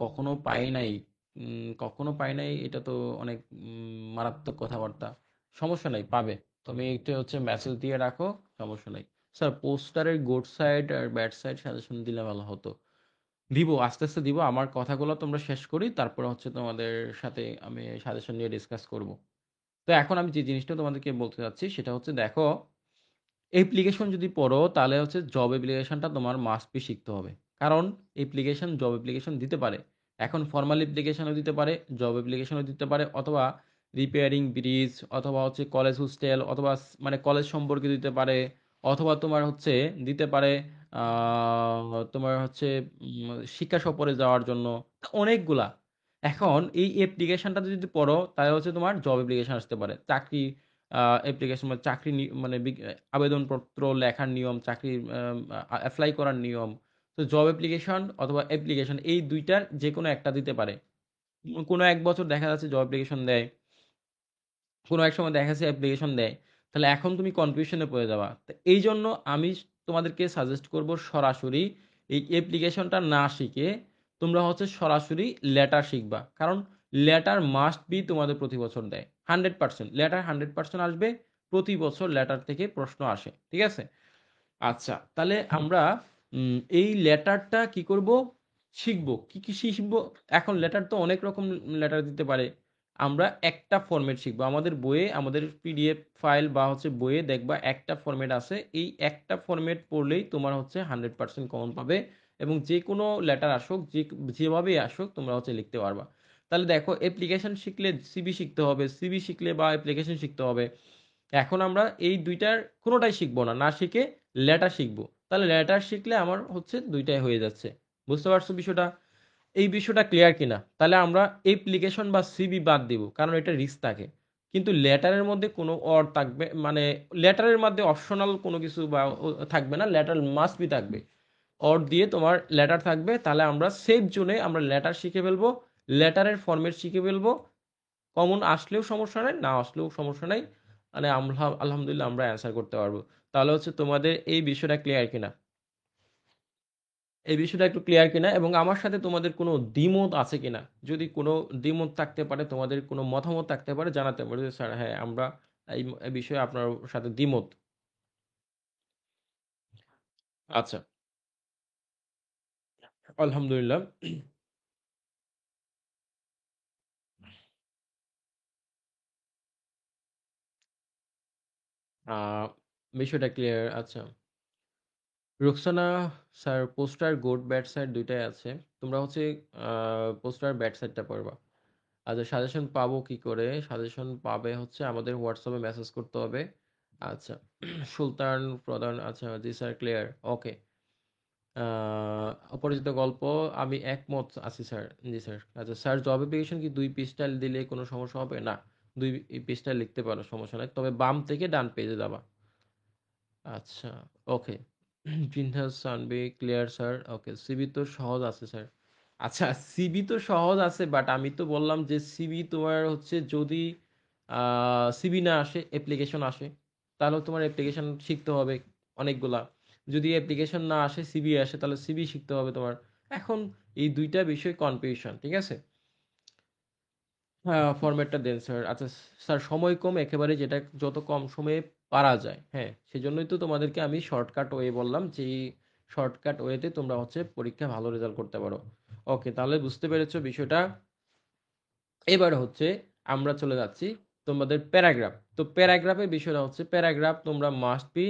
কখনো পাই নাই। কখনো পাই নাই, এটা তো অনেক মারাত্মক কথাবার্তা। সমস্যা নাই, পাবে। তুমি একটু হচ্ছে মেসেজ দিয়ে রাখো, সমস্যা নাই। স্যার পোস্টারের গুড সাইড আর ব্যাড সাইড সাজেশন দিলে ভালো হতো। দিব, আস্তে আস্তে দিব। আমার কথাগুলো তোমরা শেষ করি, তারপরে হচ্ছে তোমাদের সাথে আমি সাজেশন নিয়ে ডিসকাস করব। তো এখন আমি যে জিনিসটা তোমাদেরকে বলতে চাচ্ছি সেটা হচ্ছে, দেখো, অ্যাপ্লিকেশন যদি পড়ো তাহলে হচ্ছে জব অ্যাপ্লিকেশনটা তোমার মাস্ট বি শিখতে হবে। কারণ অ্যাপ্লিকেশন, জব অ্যাপ্লিকেশন দিতে পারে। এখন ফর্মাল অ্যাপ্লিকেশনও দিতে পারে, জব অ্যাপ্লিকেশনও দিতে পারে, অথবা রিপেয়ারিং ব্রিজ, অথবা হচ্ছে কলেজ হোস্টেল, অথবা মানে কলেজ সম্পর্কে দিতে পারে, অথবা তোমার হচ্ছে দিতে পারে তোমার হচ্ছে শিক্ষা সফরে যাওয়ার জন্য। অনেকগুলা। এখন এই অ্যাপ্লিকেশনটা যদি পড়ো তাহলে হচ্ছে তোমার জব অ্যাপ্লিকেশন আসতে পারে, চাকরি অ্যাপ্লিকেশন, মানে চাকরি মানে আবেদনপত্র লেখার নিয়ম, চাকরি অ্যাপ্লাই করার নিয়ম। তো জব অ্যাপ্লিকেশন অথবা অ্যাপ্লিকেশন এই দুইটার যে কোনো একটা দিতে পারে। কোনো এক বছর দেখা যাচ্ছে জব অ্যাপ্লিকেশন দেয়, কোনো এক সময় দেখা যাচ্ছে অ্যাপ্লিকেশন দেয়। তাহলে এখন তুমি কনফিউশনে পড়ে যাবা। তো এই জন্য আমি তোমাদেরকে সাজেস্ট করব, সরাসরি এই অ্যাপ্লিকেশনটা না শিখে তোমরা হচ্ছে সরাসরি লেটার শিখবা। কারণ লেটার মাস্ট বি তোমাদের প্রতি বছর দেয়। 100% লেটার, 100% আসবে। প্রতি বছর লেটার থেকে প্রশ্ন আসে। ঠিক আছে? আচ্ছা, তাহলে আমরা এই লেটারটা কি করব? শিখবো। কি, কি শিখবো? এখন লেটার তো অনেক রকম লেটার দিতে পারে। আমরা একটা ফরম্যাট শিখবো। আমাদের বইয়ে, আমাদের পিডিএফ ফাইল বা হচ্ছে বইয়ে দেখবা একটা ফরম্যাট আছে। এই একটা ফরম্যাট পড়লেই তোমার হচ্ছে 100% কমন পাবে, এবং যে কোনো লেটার আসুক, যেভাবেই আসুক তোমরা হচ্ছে লিখতে পারবা। তাহলে দেখো, অ্যাপ্লিকেশন শিখলে সিভি শিখতে হবে, সিভি শিখলে বা অ্যাপ্লিকেশন শিখতে হবে। এখন আমরা এই দুইটার কোনোটাই শিখবো না, না শিখে লেটার শিখবো। তাহলে লেটার শিখলে আমার হচ্ছে দুইটাই হয়ে যাচ্ছে। বুঝতে পারছো বিষয়টা? এই বিষয়টা ক্লিয়ার কিনা? তাহলে আমরা অ্যাপ্লিকেশন বা সিভি বাদ দিব, কারণ এটা রিস্ক থাকে। কিন্তু লেটারের মধ্যে কোনো অর থাকবে, মানে লেটারের মধ্যে অপশনাল কোনো কিছু বা থাকবে না, লেটার মাস্ট বি থাকবে। অর দিয়ে তোমার লেটার থাকবে। তাহলে আমরা সেফ জোনে আমরা লেটার শিখে ফেলবো, লেটারের ফরম্যাট শিখে ফেলবো। কমন আসলেও সমস্যা নাই, না আসলেও সমস্যা নাই। মানে আমরা আলহামদুলিল্লাহ আমরা অ্যান্সার করতে পারবো। তাহলে হচ্ছে তোমাদের এই বিষয়টা ক্লিয়ার কিনা? এই বিষয়টা একটু ক্লিয়ার কিনা, এবং আমার সাথে তোমাদের কোনো দ্বিমত আছে কিনা? যদি কোনো দ্বিমত থাকতে পারে, তোমাদের কোনো মতামত থাকতে পারে, জানাতে পারে যে স্যার হ্যাঁ, আমরা এই বিষয়ে আপনার সাথে দ্বিমত। আচ্ছা। আলহামদুলিল্লাহ। আ বিষয়টা ক্লিয়ার। আচ্ছা। Rukhsana sir poster good bad side ২ টাই আছে। তোমরা হচ্ছে আ পোস্টার ব্যাড সাইডটা পড়বা। আচ্ছা সাজেশন পাবো কি করে? সাজেশন পাবে হচ্ছে আমাদের WhatsApp এ মেসেজ করতে হবে। আচ্ছা। সুলতান প্রধান আচ্ছা জি স্যার ক্লিয়ার। ওকে। আ অপরিচিত গল্প আমি একমত আছি স্যার। জি স্যার। আচ্ছা স্যার জব অ্যাপ্লিকেশন কি ২ পৃষ্ঠা দিলে কোনো সমস্যা হবে? না। ২ পৃষ্ঠায় লিখতে পারো সমস্যা নাই। তবে বাম থেকে ডান পেজে যাবা। আচ্ছা, ওকে। প্রিন্টার সানবি ক্লিয়ার স্যার। ওকে, সিভি তো সহজ আছে স্যার। আচ্ছা, সিভি তো সহজ আছে বাট আমি তো বললাম যে সিভি তোমার হচ্ছে যদি সিভি না আসে অ্যাপ্লিকেশন আসে তাহলে তোমার অ্যাপ্লিকেশন শিখতে হবে অনেকগুলা। যদি অ্যাপ্লিকেশন না আসে সিভি আসে তাহলে সিভি শিখতে হবে তোমার। এখন এই দুইটা বিষয় কনফিউশন, ঠিক আছে? হ্যাঁ, ফরম্যাটটা দেন স্যার। আচ্ছা স্যার সময় কম একেবারে যেটা যত কম সময়ে পারা যায়। হ্যাঁ, সেজন্যই তো তোমাদেরকে আমি শর্টকাট ওয়ে বললাম যে এই শর্টকাট ওয়েতে তোমরা হচ্ছে পরীক্ষায় ভালো রেজাল্ট করতে পারো। ওকে, তাহলে বুঝতে পেরেছো বিষয়টা। এবার হচ্ছে আমরা চলে যাচ্ছি তোমাদের প্যারাগ্রাফ। তো প্যারাগ্রাফের বিষয়টা হচ্ছে প্যারাগ্রাফ তোমরা must be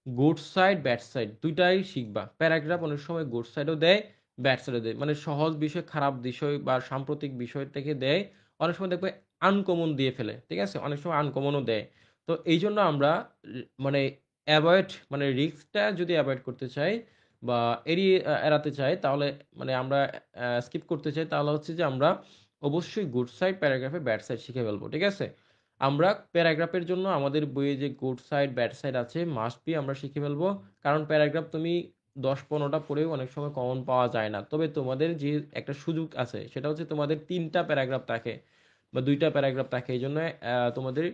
good side bad side দুইটাই শিখবা। প্যারাগ্রাফ অনেক সময় গুড সাইডও দেয়, ব্যাড সাইডও দেয়, মানে সহজ বিষয় খারাপ বিষয় বা সাম্প্রতিক বিষয় থেকে দেয়। অনেক সময় দেখবে আনকমন দিয়ে ফেলে, ঠিক আছে, অনেক সময় আনকমনও দেয়। তো এই জন্য আমরা মানে অ্যাভয়েড মানে রিস্কটা যদি অ্যাভয়েড করতে চাই বা এড়াতে চাই তাহলে মানে আমরা স্কিপ করতে চাই তাহলে হচ্ছে যে আমরা অবশ্যই গুড সাইড প্যারাগ্রাফে ব্যাড সাইড শিখে ফেলবো, ঠিক আছে? আমরা প্যারাগ্রাফের জন্য আমাদের বইয়ে যে গুড সাইড ব্যাড সাইড আছে মাস্ট বি আমরা শিখে ফেলবো। কারণ প্যারাগ্রাফ তুমি ১০-১৫টা পড়েও অনেক সময় কমন পাওয়া যায় না। তবে তোমাদের যে একটা সুযোগ আছে সেটা হচ্ছে তোমাদের ৩টা প্যারাগ্রাফ থাকে বা ২টা প্যারাগ্রাফ থাকে। এই জন্য তোমাদের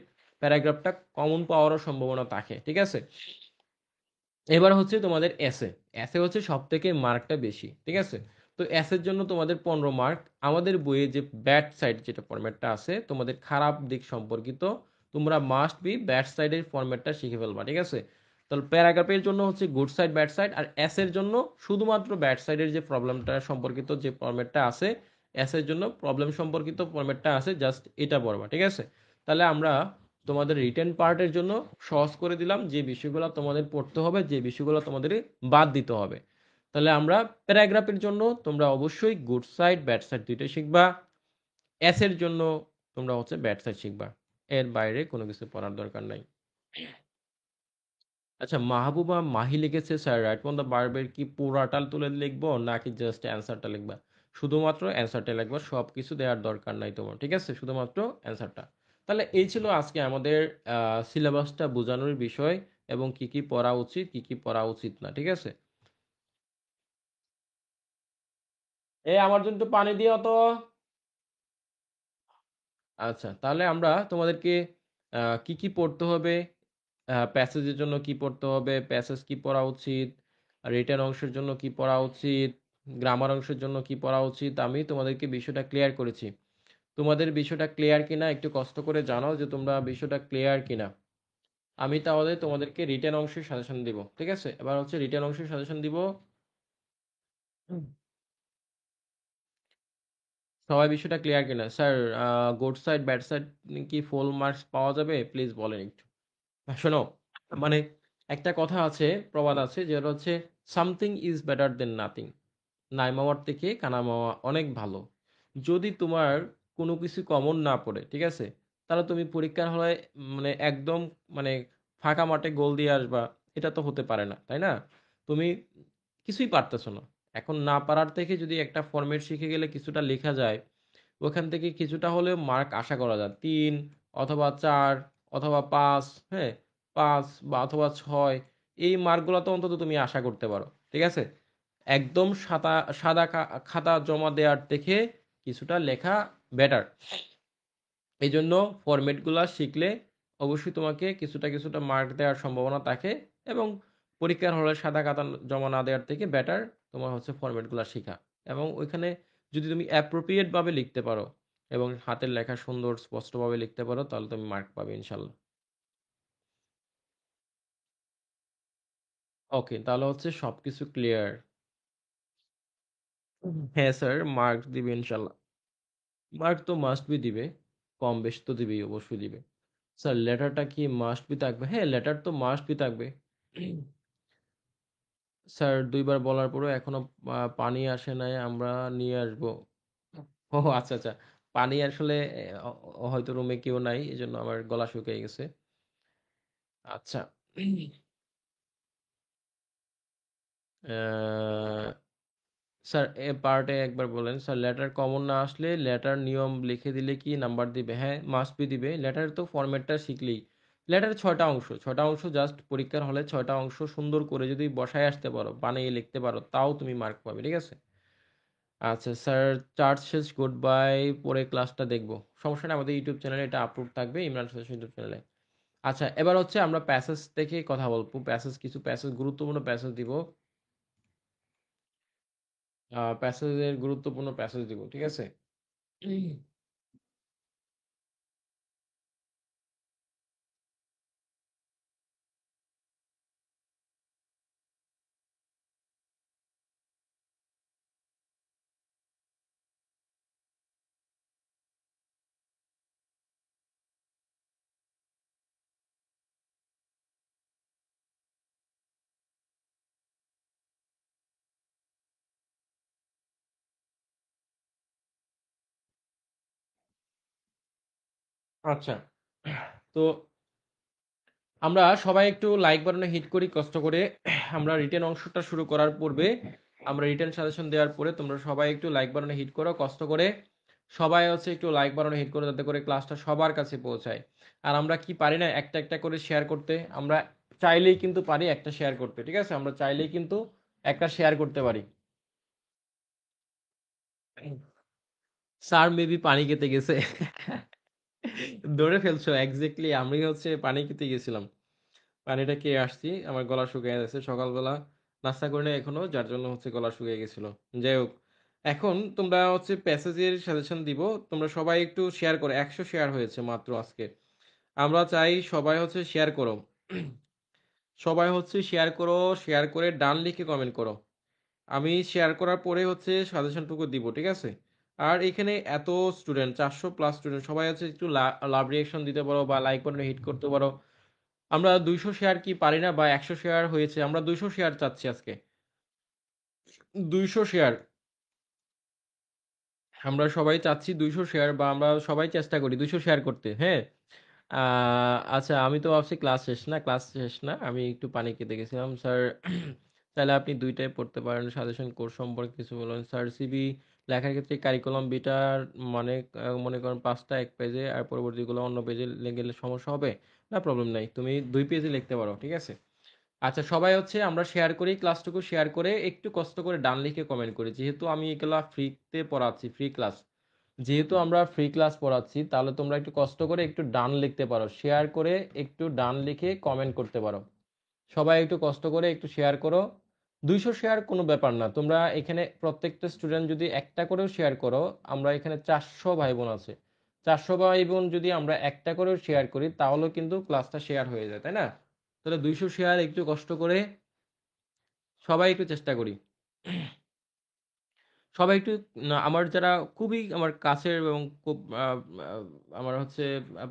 প্যারাগ্রাফটা কমন পাওয়ারও সম্ভাবনা থাকে, ঠিক আছে? এবার হচ্ছে তোমাদের এসে। এসে হচ্ছে সবথেকে মার্কটা বেশি, ঠিক আছে? তো এসের জন্য তোমাদের ১৫ মার্ক। আমাদের বইয়ে যে ব্যাড সাইড যেটা ফরম্যাটটা আছে তোমাদের খারাপ দিক সম্পর্কিত, তোমরা মাস্ট বি ব্যাড সাইডের ফরম্যাটটা শিখে ফেলবা, ঠিক আছে? তাহলে প্যারাগ্রাফের জন্য হচ্ছে গুড সাইড ব্যাড সাইড, আর এসের জন্য শুধুমাত্র ব্যাড সাইডের যে প্রবলেমটা সম্পর্কিত যে ফরম্যাটটা আছে, এসের জন্য প্রবলেম সম্পর্কিত ফরম্যাটটা আছে জাস্ট এটা পড়বা, ঠিক আছে? তাহলে আমরা তোমাদের রিটেন পার্টের জন্য সহজ করে দিলাম যে বিষয়গুলো তোমাদের পড়তে হবে, যে বিষয়গুলো তোমাদের বাদ দিতে হবে। তাহলে আমরা প্যারাগ্রাফের জন্য তোমরা অবশ্যই গুড সাইড ব্যাড সাইড দুইটাই শিখবা। এর জন্য তোমরা হচ্ছে ব্যাড সাইড শিখবা। এর বাইরে কোনো কিছু পড়ার দরকার নাই। আচ্ছা, মাহবুবা মাহি লিখেছে স্যার রাইট ফ্রম দ্য ভার্বের কি পুরাটা তুলে লিখবো নাকি জাস্ট অ্যান্সারটা লিখবা? শুধুমাত্র অ্যান্সারটা লিখবা, সব কিছু দেওয়ার দরকার নাই তোমার, ঠিক আছে? শুধুমাত্র অ্যান্সারটা। তাহলে এই ছিল আজকে আমাদের সিলেবাসটা বোঝানোর বিষয় এবং কি কি পড়া উচিত কি কি পড়া উচিত না, ঠিক আছে? আমার জন্য একটু পানি দিও তো। আচ্ছা, তাহলে আমরা তোমাদেরকে কি কি পড়তে হবে, প্যাসেজের জন্য কি পড়তে হবে, প্যাসেজ কি পড়া উচিত, রিটেন অংশের জন্য কি পড়া উচিত, গ্রামার অংশের জন্য কি পড়া উচিত, আমি তোমাদেরকে বিষয়টা ক্লিয়ার করেছি। তোমাদের বিষয়টা ক্লিয়ার কিনা একটু কষ্ট করে জানাও যে তোমরা বিষয়টা ক্লিয়ার কিনা। আমি তাহলে তোমাদেরকে রিটেন অংশের সাজেশন দিব, ঠিক আছে? এবার হচ্ছে রিটেন অংশের সাজেশন দিব। হুম। সবাই বিষয়টা ক্লিয়ার কিনা sir? Good side bad side কি ফুল মার্কস পাওয়া যাবে প্লিজ বলেন একটু। শোনো, মানে একটা কথা আছে, প্রবাদ আছে যেটা হচ্ছে something is better then nothing. নাই মামার থেকে কানা মামা অনেক ভালো। যদি তোমার কোনো কিছু কমন না পড়ে, ঠিক আছে, তাহলে তুমি পরীক্ষার হলে মানে একদম মানে ফাঁকা মাঠে গোল দিয়ে আসবা, এটা তো হতে পারে না, তাই না? তুমি কিছুই পারতেছো না। এখন না পারার থেকে যদি একটা ফরম্যাট শিখে গেলে কিছুটা লেখা যায়, ওখান থেকে কিছুটা হলেও মার্ক আশা করা যায়। ৩ অথবা ৪ অথবা ৫, হ্যাঁ? ৫ বা অথবা ৬ এই মার্কগুলো তো অন্তত তুমি আশা করতে পারো। ঠিক আছে? একদম সাদা খাতা জমা দেওয়ার থেকে কিছুটা লেখা বেটার। এইজন্য ফরম্যাটগুলা শিখলে অবশ্যই তোমাকে কিছুটা মার্ক দেওয়ার সম্ভাবনা থাকে এবং পরীক্ষার হলে সাদা খাতা জমা না দেওয়ার থেকে বেটার তোমার হচ্ছে ফরম্যাটগুলা শিখা। এবং ওইখানে যদি তুমি অ্যাপ্রোপ্রিয়েট ভাবে লিখতে পারো এবং হাতের লেখা সুন্দর স্পষ্টভাবে লিখতে পারো তাহলে তুমি মার্ক পাবে ইনশাল্লাহ। ওকে, তাহলে হচ্ছে সবকিছু ক্লিয়ার। হ্যাঁ স্যার, মার্ক দিবে ইনশাল্লাহ। মার্ক তো মাস্ট বি দিবে, কম বেশি তো দিবেই, অবশ্যই দিবে। স্যার লেটারটা কি মাস্ট বি থাকবে? হ্যাঁ, লেটার তো মাস্ট বি থাকবে। স্যার দুইবার বলার পরেও এখনো পানি আসে নাই, আমরা নিয়ে আসবো। ও আচ্ছা আচ্ছা, পানি আসলে হয়তো রুমে কেউ নাই, এই জন্য আমার গলা শুকিয়ে গেছে। আচ্ছা। আহ, স্যার এ পার্টে একবার বলেন স্যার, লেটার কমন না আসলে লেটার নিয়ম লিখে দিলে কি নাম্বার দিবে? হ্যাঁ, মাস্ট বি দিবে। লেটার তো ফরম্যাটটা শিখলেই, লেটার ছয়টা অংশ, ছয়টা অংশ জাস্ট পরীক্ষার হলে ছয়টা অংশ সুন্দর করে যদি বসায় আসতে পারো, বানিয়ে লিখতে পারো, তাও তুমি মার্ক পাবে, ঠিক আছে? আচ্ছা স্যার, চার্জ শেষ, গুড বাই, পরে ক্লাসটা দেখবো। সমস্যা নেই, আমাদের ইউটিউব চ্যানেলে এটা আপলোড থাকবে, ইমরান সাজেশন ইউটিউব চ্যানেলে। আচ্ছা, এবার হচ্ছে আমরা প্যাসেজ থেকে কথা বলবো, প্যাসেজ, কিছু প্যাসেজ, গুরুত্বপূর্ণ প্যাসেজ দিব। প্যাসেজের গুরুত্বপূর্ণ প্যাসেজ দিব, ঠিক আছে? আচ্ছা, তো আমরা সবাই একটু লাইক বাটনে হিট করি কষ্ট করে। আমরা রিটেন অংশটা শুরু করার পূর্বে, আমরা রিটেন সাজেশন দেওয়ার পরে তোমরা সবাই একটু লাইক বাটনে হিট করো কষ্ট করে। সবাই হচ্ছে একটু লাইক বাটনে হিট করো, যাতে করে ক্লাসটা সবার কাছে পৌঁছায়। আর আমরা কি পারি না একটা একটা করে শেয়ার করতে? আমরা চাইলেই কিন্তু পারি একটা শেয়ার করতে, ঠিক আছে? আমরা চাইলেই কিন্তু একটা শেয়ার করতে পারি। স্যার মেবি পানি খেতে গেছে। ধরে ফেলছো এক্স্যাক্টলি, আমি হচ্ছে পানি খেতে গেছিলাম। পানিটা খেয়ে আসছি, আমার গলা শুকিয়ে গেছে, সকালবেলা নাস্তা করে নেই এখনো, যার জন্য হচ্ছে গলা শুকিয়ে গেছিল। যাই হোক, এখন তোমরা হচ্ছে প্যাসেজের সাজেশন দিব। তোমরা সবাই একটু শেয়ার করো, 100 শেয়ার হয়েছে মাত্র আজকে। আমরা চাই সবাই হচ্ছে শেয়ার করো। সবাই হচ্ছে শেয়ার করো, শেয়ার করে ডান লিখে কমেন্ট করো। আমি শেয়ার করার পরে হচ্ছে সাজেশনটুকু দিব, ঠিক আছে? আর এখানে এত স্টুডেন্ট, 400+ স্টুডেন্ট, সবাই হচ্ছে একটু লাভ রিয়েকশন দিতে পারো বা লাইক বাটনে হিট করতে পারো। আমরা 200 শেয়ার কি পারি না? বা 100 শেয়ার হয়েছে, আমরা 200 শেয়ার চাচ্ছি আজকে। 200 শেয়ার, আমরা সবাই চাচ্ছি 200 শেয়ার, বা আমরা সবাই চেষ্টা করি 200 শেয়ার করতে, হ্যাঁ। আচ্ছা, আমি তো ভাবছি ক্লাস শেষ না, ক্লাস শেষ না, আমি একটু পানি খেতে গেছিলাম স্যার। তাহলে আপনি দুইটাই পড়তে পারেন, সাজেশন কোর্স সম্পর্কে কিছু বলুন স্যার। সিবি লেখার ক্ষেত্রে কারিকুলাম বিটার মানে মনে করেন 5টা এক পেজে, আর পরবর্তীগুলো অন্য পেজে গেলে সমস্যা হবে? না, প্রবলেম নাই, তুমি 2 পেজে লিখতে পারো, ঠিক আছে? আচ্ছা, সবাই হচ্ছে আমরা শেয়ার করি, ক্লাসটুকু শেয়ার করে একটু কষ্ট করে ডান লিখে কমেন্ট করি, যেহেতু আমি এগুলা ফ্রিতে পড়াচ্ছি, ফ্রি ক্লাস। যেহেতু আমরা ফ্রি ক্লাস পড়াচ্ছি, তাহলে তোমরা একটু কষ্ট করে একটু ডান লিখতে পারো, শেয়ার করে একটু ডান লিখে কমেন্ট করতে পারো। সবাই একটু কষ্ট করে একটু শেয়ার করো। 200 শেয়ার কোনো ব্যাপার না, তোমরা এখানে প্রত্যেকটা স্টুডেন্ট যদি একটা করেও শেয়ার করো, আমরা এখানে 400 ভাই বোন আছে, 400 ভাই বোন যদি আমরা একটা করেও শেয়ার করি, তাহলেও কিন্তু ক্লাসটা শেয়ার হয়ে যায়, তাই না? তাহলে 200 শেয়ার একটু কষ্ট করে সবাই একটু চেষ্টা করি। সবাই একটু আমার যারা খুবই আমার কাছের এবং খুব আমার হচ্ছে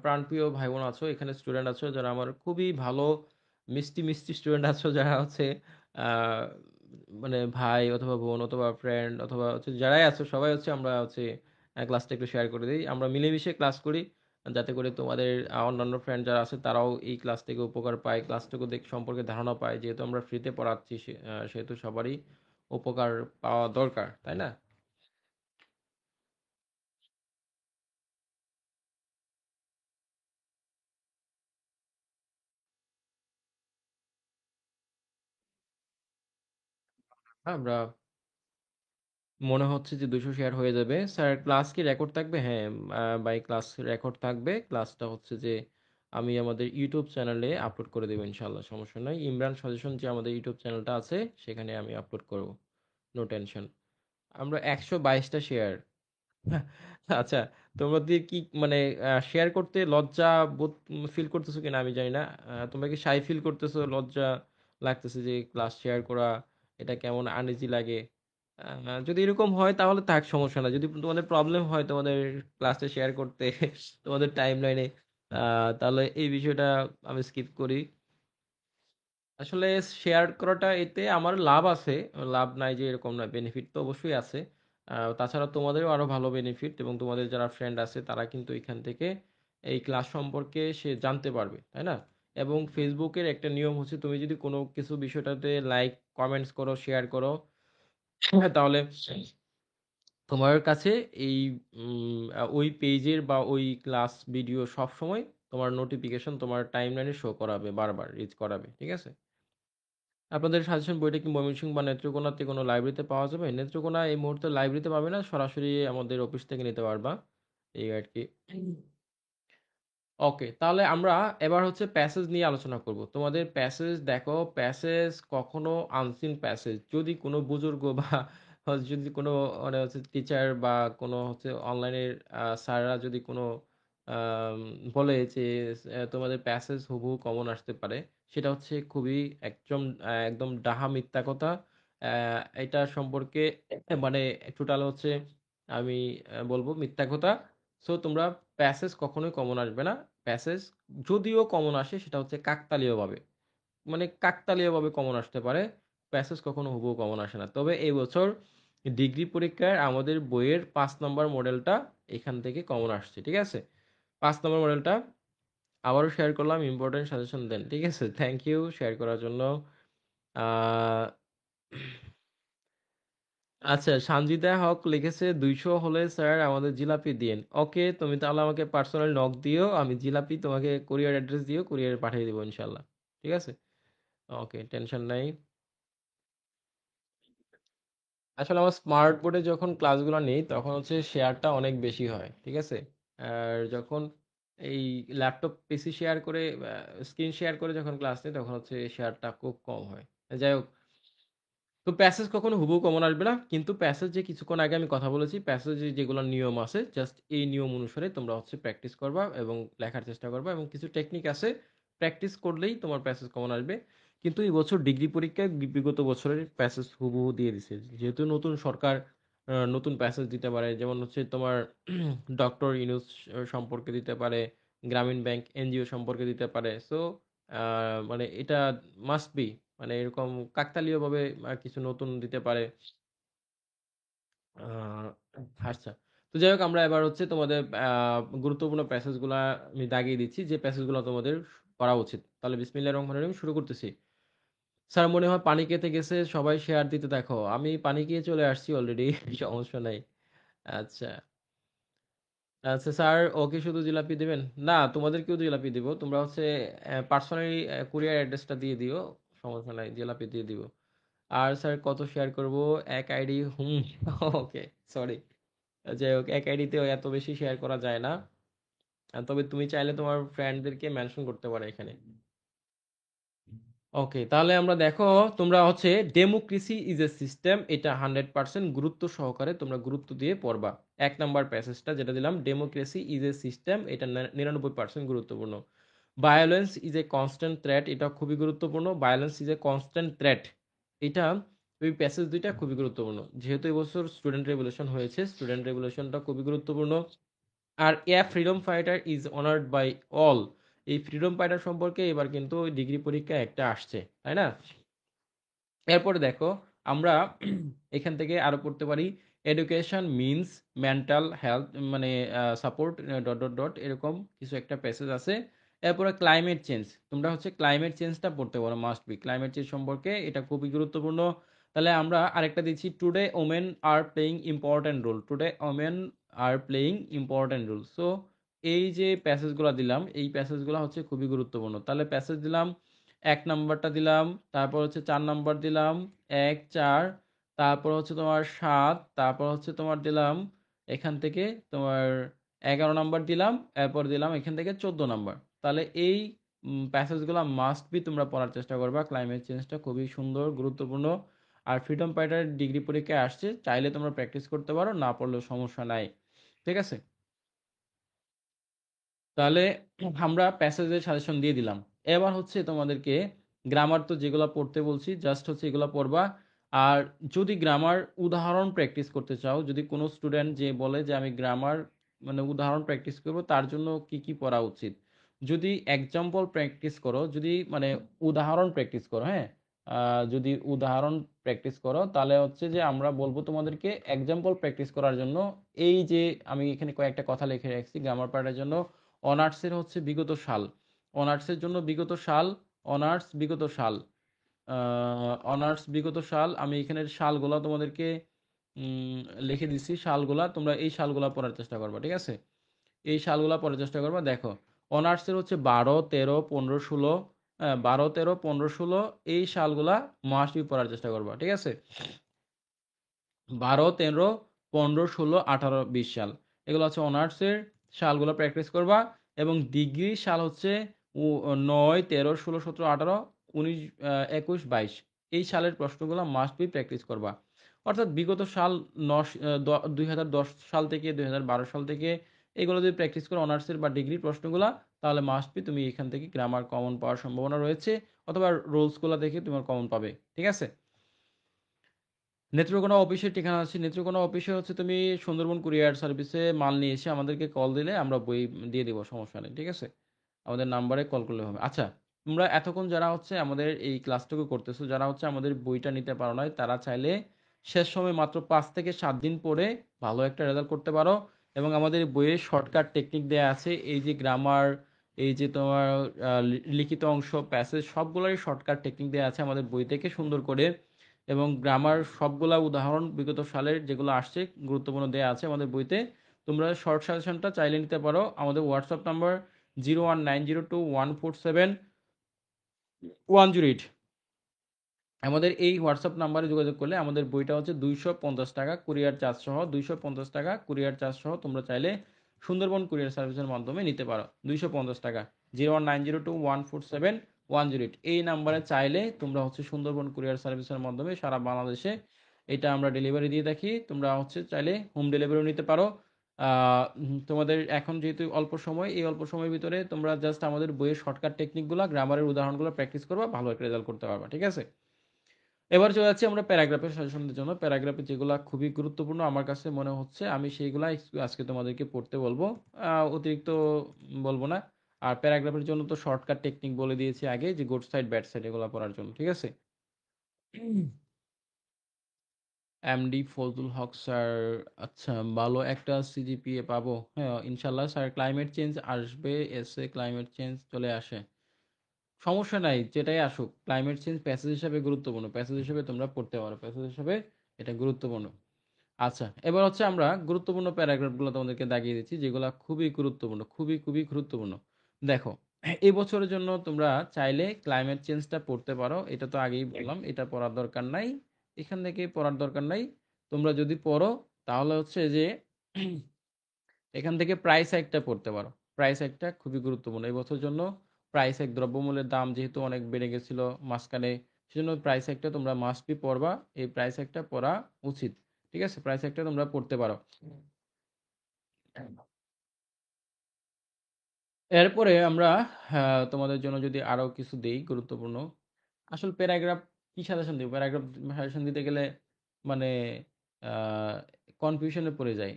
প্রাণপ্রিয় ভাই বোন আছো, এখানে স্টুডেন্ট আছো যারা আমার খুবই ভালো, মিষ্টি মিষ্টি স্টুডেন্ট আছো, যারা হচ্ছে আহ, মানে ভাই অথবা বোন অথবা ফ্রেন্ড অথবা হচ্ছে যারাই আছো, সবাই হচ্ছে আমরা হচ্ছে ক্লাসটা একটু শেয়ার করে দিই, আমরা মিলেমিশে ক্লাস করি, যাতে করে তোমাদের অন্যান্য ফ্রেন্ড যারা আছে তারাও এই ক্লাস থেকে উপকার পায়, ক্লাসটুকু সম্পর্কে ধারণা পায়। যেহেতু আমরা ফ্রিতে পড়াচ্ছি, সেহেতু সবারই উপকার পাওয়া দরকার, তাই না? আমরা মনে হচ্ছে যে 200 শেয়ার হয়ে যাবে স্যার। ক্লাস কি রেকর্ড থাকবে? হ্যাঁ, বাই ক্লাস রেকর্ড থাকবে। ক্লাসটা হচ্ছে যে আমি আমাদের ইউটিউব চ্যানেলে আপলোড করে দেবো ইনশাল্লাহ, সমস্যা নয়। ইমরান সাজেশন যে আমাদের ইউটিউব চ্যানেলটা আছে, সেখানে আমি আপলোড করব, নো টেনশন। আমরা 122টা শেয়ার। আচ্ছা, তোমাদের কি মানে শেয়ার করতে লজ্জা বোধ ফিল করতেছো কিনা আমি জানি না। তোমরা কি শাই ফিল করতেছো, লজ্জা লাগতেছে যে ক্লাস শেয়ার করা, এটা কেমন আনইজি লাগে? যদি এরকম হয় তাহলে থাক, সমস্যা না। যদি তোমাদের প্রবলেম হয় তোমাদের ক্লাসে শেয়ার করতে তোমাদের টাইমলাইনে, তাহলে এই বিষয়টা আমি স্কিপ করি। আসলে শেয়ার করাটা এতে আমার লাভ আছে, লাভ নাই যে এরকম না, বেনিফিট তো অবশ্যই আছে। তাছাড়া তোমাদেরও আরো ভালো বেনিফিট, এবং তোমাদের যারা ফ্রেন্ড আছে তারা কিন্তু এখান থেকে এই ক্লাস সম্পর্কে সে জানতে পারবে, তাই না? এবং ফেসবুকের একটা নিয়ম হচ্ছে, তুমি যদি কোনো কিছু বিষয়টাতে লাইক কমেন্টস করো, শেয়ার করো, তাহলে তোমার কাছে এই ওই পেজের বা ওই ক্লাস ভিডিও সব সময় তোমার নোটিফিকেশন তোমার টাইমলাইনে শো করাবে, বারবার রিচ করাবে, ঠিক আছে? আপনাদের সাজেশন বইটা কি ময়মনসিংহ বা নেত্রকোনাতে কোনো লাইব্রেরিতে পাওয়া যাবে? নেত্রকোনা এই মুহূর্তে লাইব্রেরিতে পাবে না, সরাসরি আমাদের অফিস থেকে নিতে পারবা, এই আর কি। ওকে, তাহলে আমরা এবার হচ্ছে প্যাসেজ নিয়ে আলোচনা করব। তোমাদের প্যাসেজ দেখো, প্যাসেজ কখনো আনসিন প্যাসেজ, যদি কোনো বুজুর্গ বা যদি কোনো মানে হচ্ছে টিচার বা কোনো হচ্ছে অনলাইনের স্যাররা যদি কোনো আম, বলে যে তোমাদের প্যাসেজ হুবহু কমন আসতে পারে, সেটা হচ্ছে খুবই একদম একদম ডাহা মিথ্যা কথা। এটা সম্পর্কে মানে টোটাল হচ্ছে আমি বলবো মিথ্যা কথা। সো তোমরা প্যাসেজ কখনোই কমন আসবে না। প্যাসেজ যদিও কমন আসে সেটা হচ্ছে কাকতালীয়ভাবে, মানে কাকতালীয়ভাবে কমন আসতে পারে। প্যাসেজ কখনো হুবহু কমন আসে না। তবে এই বছর ডিগ্রি পরীক্ষায় আমাদের বইয়ের 5 নম্বর মডেলটা এখান থেকে কমন আসছে, ঠিক আছে? 5 নম্বর মডেলটা আবারও শেয়ার করলাম, ইম্পর্টেন্ট সাজেশন দেন, ঠিক আছে? থ্যাংক ইউ শেয়ার করার জন্য। আহ আচ্ছা, সানজিদা হক লিখেছে 200 হলে স্যার আমাদের জিলাপি দিন। ওকে, তুমি তাহলে আমাকে পার্সোনাল নক দিও, আমি জিলাপি তোমাকে কুরিয়ার অ্যাড্রেস দিও, কুরিয়ারে পাঠিয়ে দেবো ইনশাল্লাহ, ঠিক আছে? ওকে, টেনশন নাই। আসলে আমার স্মার্ট বোর্ডে যখন ক্লাসগুলো নেই তখন হচ্ছে শেয়ারটা অনেক বেশি হয়, ঠিক আছে? আর যখন এই ল্যাপটপ পিসি শেয়ার করে, স্ক্রিন শেয়ার করে যখন ক্লাস নেই তখন হচ্ছে শেয়ারটা খুব কম হয়। যাই হোক, তো প্যাসেজ কখনো হুবহু কমন আসবে না, কিন্তু প্যাসেজ যে কিছুক্ষণ আগে আমি কথা বলেছি, প্যাসেজে যেগুলো নিয়ম আছে জাস্ট এই নিয়ম অনুসারে তোমরা হচ্ছে প্র্যাকটিস করবা এবং লেখার চেষ্টা করবা, এবং কিছু টেকনিক আছে, প্র্যাকটিস করলেই তোমার প্যাসেজ কমন আসবে। কিন্তু এই বছর ডিগ্রি পরীক্ষায় বিগত বছরের প্যাসেজ হুবহু দিয়ে দিছে, যেহেতু নতুন সরকার নতুন প্যাসেজ দিতে পারে, যেমন হচ্ছে তোমার ডক্টর ইউনূস সম্পর্কে দিতে পারে, গ্রামীণ ব্যাংক এনজিও সম্পর্কে দিতে পারে। সো মানে এটা মাস্ট বি, মানে এরকম কাকতালীয়ভাবে কিছু নতুন দিতে পারে। আহ, আচ্ছা, তো যাই হোক, আমরা এবার হচ্ছে তোমাদের গুরুত্বপূর্ণ প্যাসেজগুলা আমি দাগিয়ে দিচ্ছি, যে প্যাসেজগুলো তোমাদের করা উচিত। তাহলে বিসমিল্লাহির রহমানির রহিম শুরু করতেছি। স্যার মনে হয় পানি খেতে গেছে, সবাই শেয়ার দিতে দেখো। আমি পানি খেয়ে চলে আসছি অলরেডি, সমস্যা নাই। আচ্ছা, আচ্ছা স্যার, ওকে শুধু জিলাপি দেবেন? না, তোমাদেরকেও জিলাপি দিব, তোমরা হচ্ছে পার্সোনালি কুরিয়ার অ্যাড্রেসটা দিয়ে দিও, সমস্যা নাই, জিলাপি দিয়ে দিব। আর স্যার কত শেয়ার করব? এক আইডি, হুম। ওকে, সরি। যাই হোক, এক আইডিতে এত বেশি শেয়ার করা যায় না। তবে তুমি চাইলে তোমার ফ্রেন্ডদেরকে মেনশন করতে পারো এখানে। ওকে, তাহলে আমরা দেখো, তোমরা হচ্ছে ডেমোক্রেসি ইজ এ সিস্টেম, এটা 100% গুরুত্ব সহকারে তোমরা গুরুত্ব দিয়ে পড়বা। 1 নাম্বার প্যাসেজটা যেটা দিলাম, ডেমোক্রেসি ইজ এ সিস্টেম, এটা 99% গুরুত্বপূর্ণ। Violence is a constant threat, এটা খুবই গুরুত্বপূর্ণ। Violence is a constant threat, এটা ওই প্যাসেজ দুইটা খুবই গুরুত্বপূর্ণ, যেহেতু এবছর স্টুডেন্ট রেভলিউশন হয়েছে, স্টুডেন্ট রেভলিউশনটা খুবই গুরুত্বপূর্ণ। আর a freedom fighter is honoured by all, এই ফ্রিডম ফাইটার সম্পর্কে এবার কিন্তু ডিগ্রি পরীক্ষা একটা আসছে, তাই না? এরপরে দেখো, আমরা এখান থেকে আরো পড়তে পারি, এডুকেশন মিনস মেন্টাল হেলথ, মানে সাপোর্ট ডট ডট ডট, এরকম কিছু একটা প্যাসেজ আছে। এরপরে ক্লাইমেট চেঞ্জ, তোমরা হচ্ছে ক্লাইমেট চেঞ্জটা পড়তে পারো, মাস্ট বি ক্লাইমেট চেঞ্জ সম্পর্কে, এটা খুবই গুরুত্বপূর্ণ। তাহলে আমরা আরেকটা দিচ্ছি, today women are playing important role, today women are playing important role. So এই যে প্যাসেজগুলো দিলাম, এই প্যাসেজগুলো হচ্ছে খুবই গুরুত্বপূর্ণ। তাহলে প্যাসেজ দিলাম, 1 নাম্বারটা দিলাম, তারপর হচ্ছে 4 নাম্বার দিলাম, 1 4, তারপর হচ্ছে তোমার 7, তারপর হচ্ছে তোমার দিলাম এখান থেকে তোমার 11 নাম্বার দিলাম, এরপর দিলাম এখান থেকে 14 নাম্বার। তাহলে এই প্যাসেজগুলো মাস্ট বি তোমরা পড়ার চেষ্টা করবা, ক্লাইমেট চেঞ্জটা খুবই সুন্দর, গুরুত্বপূর্ণ। আর ফ্রিডম ফাইটার ডিগ্রি পরীক্ষায় আসছে, চাইলে তোমরা প্র্যাকটিস করতে পারো, না পড়লেও সমস্যা নাই, ঠিক আছে? তাহলে আমরা প্যাসেজের সাজেশন দিয়ে দিলাম। এবার হচ্ছে তোমাদেরকে গ্রামার, তো যেগুলো পড়তে বলছি জাস্ট হচ্ছে এগুলো পড়বা। আর যদি গ্রামার উদাহরণ প্র্যাকটিস করতে চাও, যদি কোনো স্টুডেন্ট যে বলে যে আমি গ্রামার মানে উদাহরণ প্র্যাকটিস করব, তার জন্য কি কি পড়া উচিত? যদি এক্সাম্পল প্র্যাকটিস করো, যদি মানে উদাহরণ প্র্যাকটিস করো, হ্যাঁ, যদি উদাহরণ প্র্যাকটিস করো তাহলে হচ্ছে যে আমরা বলবো তোমাদেরকে এক্সাম্পল প্র্যাকটিস করার জন্য এই যে আমি এখানে কয়েকটা কথা লিখে রাখছি গ্রামার পার্টের জন্য। অনার্সের হচ্ছে বিগত সাল, অনার্সের জন্য বিগত সাল, অনার্স বিগত সাল, অনার্স বিগত সাল, আমি এখানে সালগুলা তোমাদেরকে উম, লিখে দিচ্ছি। সালগুলা তোমরা এই সালগুলা পড়ার চেষ্টা করবা, ঠিক আছে? এই সালগুলা পড়ার চেষ্টা করবা। দেখো, অনার্সের হচ্ছে 12, 13, 15, 16, 12, 13, 15, 16 এই সালগুলা মাস্ট বি পড়ার চেষ্টা করবা, ঠিক আছে? 12, 13, 15, 16, 18, 20 সাল, এগুলো হচ্ছে অনার্সের সালগুলো প্র্যাকটিস করবা। এবং ডিগ্রি সাল হচ্ছে 9, 13, 16, 17, 18, 19, 21, 22 এই সালের প্রশ্নগুলো মাস্ট বি প্র্যাকটিস করবা। অর্থাৎ বিগত সাল 2010 সাল থেকে 2012 সাল থেকে এগুলো যদি প্র্যাকটিস করো অনার্সের বা ডিগ্রির প্রশ্নগুলা, তাহলে মাস্ট বি তুমি এখান থেকে গ্রামার কমন পাওয়ার সম্ভাবনা রয়েছে, অথবা রোলসগুলো দেখে তোমার কমন পাবে, ঠিক আছে? নেত্রকোনা অফিসের ঠিকানা আছে, নেত্রকোনা অফিসে হচ্ছে তুমি সুন্দরবন কুরিয়ার সার্ভিসে মাল নিয়ে এসে আমাদেরকে কল দিলে আমরা বই দিয়ে দিব, সমস্যা নেই, ঠিক আছে? আমাদের নাম্বারে কল করলে হবে। আচ্ছা, তোমরা এতক্ষণ যারা হচ্ছে আমাদের এই ক্লাসটুকু করতেছো, যারা হচ্ছে আমাদের বইটা নিতে পারো নাই, তারা চাইলে শেষ সময় মাত্র 5 থেকে 7 দিন পরে ভালো একটা রেজাল্ট করতে পারো। এবং আমাদের বইয়ে শর্টকাট টেকনিক দেয়া আছে, এই যে গ্রামার, এই যে তোমার লিখিত অংশ, প্যাসেজ, সবগুলোরই শর্টকাট টেকনিক দেয়া আছে আমাদের বই থেকে সুন্দর করে। এবং গ্রামার সবগুলা উদাহরণ বিগত সালের যেগুলো আসছে গুরুত্বপূর্ণ দেয়া আছে আমাদের বইতে। তোমরা শর্ট সাজেশনটা চাইলে নিতে পারো। আমাদের হোয়াটসঅ্যাপ নাম্বার 01902147 108। আমাদের এই হোয়াটসঅ্যাপ নাম্বারে যোগাযোগ করলে আমাদের বইটা হচ্ছে 250 টাকা কুরিয়ার চার্জ সহ, 250 টাকা কুরিয়ার চার্জ সহ তোমরা চাইলে সুন্দরবন কুরিয়ার সার্ভিসের মাধ্যমে নিতে পারো। 250 টাকা, 01902147 108 এই নাম্বারে চাইলে তোমরা হচ্ছে সুন্দরবন কুরিয়ার সার্ভিসের মাধ্যমে সারা বাংলাদেশে এটা আমরা ডেলিভারি দিয়ে থাকি। তোমরা হচ্ছে চাইলে হোম ডেলিভারিও নিতে পারো। তোমাদের এখন যেহেতু অল্প সময়, এই অল্প সময়ের ভিতরে তোমরা জাস্ট আমাদের বইয়ের শর্টকাট টেকনিকগুলো, গ্রামারের উদাহরণগুলো প্র্যাকটিস করবা, ভালো একটা রেজাল্ট করতে পারবা, ঠিক আছে? এবার চলে যাচ্ছি আমরা প্যারাগ্রাফের সাজেশনের জন্য। প্যারাগ্রাফে যেগুলো খুবই গুরুত্বপূর্ণ আমার কাছে মনে হচ্ছে, আমি সেইগুলা আজকে তোমাদেরকে পড়তে বলবো, অতিরিক্ত বলবো না। আর প্যারাগ্রাফের জন্য তো শর্টকাট টেকনিক বলে দিয়েছি আগে, যে গুড সাইড ব্যাড সাইড এগুলো পড়ার জন্য, ঠিক আছে? এমডি ফজলুল হক স্যার, আচ্ছা, ভালো একটা সিজিপিএ পাবো, হ্যাঁ ইনশাল্লাহ স্যার। ক্লাইমেট চেঞ্জ আসবে, এসে ক্লাইমেট চেঞ্জ চলে আসে, সমস্যা নাই, যেটাই আসুক ক্লাইমেট চেঞ্জ প্যাসেজ হিসাবে গুরুত্বপূর্ণ, প্যাসেজ হিসাবে তোমরা পড়তে পারো, প্যাসেজ হিসাবে এটা গুরুত্বপূর্ণ। আচ্ছা, এবার হচ্ছে আমরা গুরুত্বপূর্ণ প্যারাগ্রাফগুলো তোমাদেরকে দাগিয়ে দিচ্ছি, যেগুলো খুবই গুরুত্বপূর্ণ, খুবই খুবই গুরুত্বপূর্ণ। দেখো, এই বছরের জন্য তোমরা চাইলে ক্লাইমেট চেঞ্জটা পড়তে পারো, এটা তো আগেই বললাম, এটা পড়ার দরকার নাই, এখান থেকে পড়ার দরকার নাই। তোমরা যদি পড়ো তাহলে হচ্ছে যে এখান থেকে প্রাইস একটা পড়তে পারো। প্রাইস একটা খুবই গুরুত্বপূর্ণ এই বছর জন্য। প্রাইস এক, দ্রব্যমূল্যের দাম যেহেতু অনেক বেড়ে গেছিল মাঝখানে, সেজন্য প্রাইস একটা তোমরা মাস্ট বি পড়বা, এই প্রাইস একটা পড়া উচিত, ঠিক আছে? প্রাইস একটা তোমরা পড়তে পারো। এরপরে আমরা তোমাদের জন্য যদি আরো কিছু দেই গুরুত্বপূর্ণ, আসল প্যারাগ্রাফ কি সাজেশন দিব? প্যারাগ্রাফ সাজেশন দিতে গেলে মানে কনফিউশনে পড়ে যায়,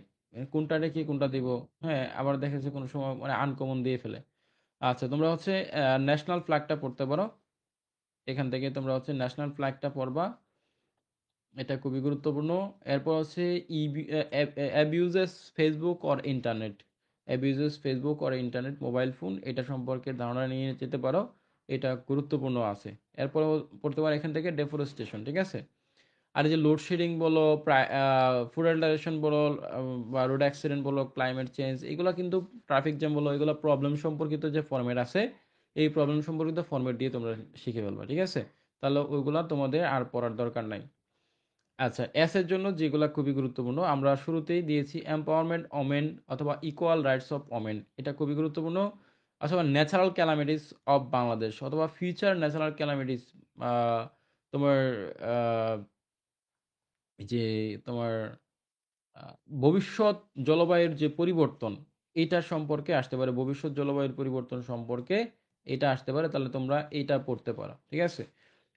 কোনটা রেখে কোনটা দিব। হ্যাঁ, আবার দেখা যাচ্ছে কোনো সময় মানে আনকমন দিয়ে ফেলে। আচ্ছা, তোমরা হচ্ছে ন্যাশনাল ফ্ল্যাগটা পড়তে পারো, এখান থেকে তোমরা হচ্ছে ন্যাশনাল ফ্ল্যাগটা পড়বা, এটা খুবই গুরুত্বপূর্ণ। এরপর হচ্ছে abuses Facebook or internet, abuses Facebook or internet mobile phone, এটা সম্পর্কে ধারণা নিয়ে যেতে পারো, এটা গুরুত্বপূর্ণ আছে। এরপর পড়তে পারো এখান থেকে ডেফোরেস্টেশন, ঠিক আছে? আর এই যে লোডশেডিং বলো, ফুড অ্যাডাল্টারেশন বলো, বা রোড অ্যাক্সিডেন্ট বলো, ক্লাইমেট চেঞ্জ, এগুলো কিন্তু ট্রাফিক জ্যাম বলো, এগুলো প্রবলেম সম্পর্কিত যে ফরম্যাট আছে, এই প্রবলেম সম্পর্কিত ফরম্যাট দিয়ে তোমরা শিখে ফেলবা, ঠিক আছে? তাহলে ওইগুলা তোমাদের আর পড়ার দরকার নাই। আচ্ছা, এস এর জন্য যেগুলা খুবই গুরুত্বপূর্ণ, আমরা শুরুতেই দিয়েছি এম্পাওয়ারমেন্ট ওমেন অথবা ইকুয়াল রাইটস অফ ওমেন, এটা খুবই গুরুত্বপূর্ণ। অথবা ন্যাচারাল ক্যালামিটিস অফ বাংলাদেশ, অথবা ফিউচার ন্যাচারাল ক্যালামিটিস, তোমার এই যে তোমার আহ, ভবিষ্যৎ জলবায়ুর যে পরিবর্তন, এটা সম্পর্কে আসতে পারে, ভবিষ্যৎ জলবায়ুর পরিবর্তন সম্পর্কে এটা আসতে পারে, তাহলে তোমরা এটা পড়তে পারো, ঠিক আছে?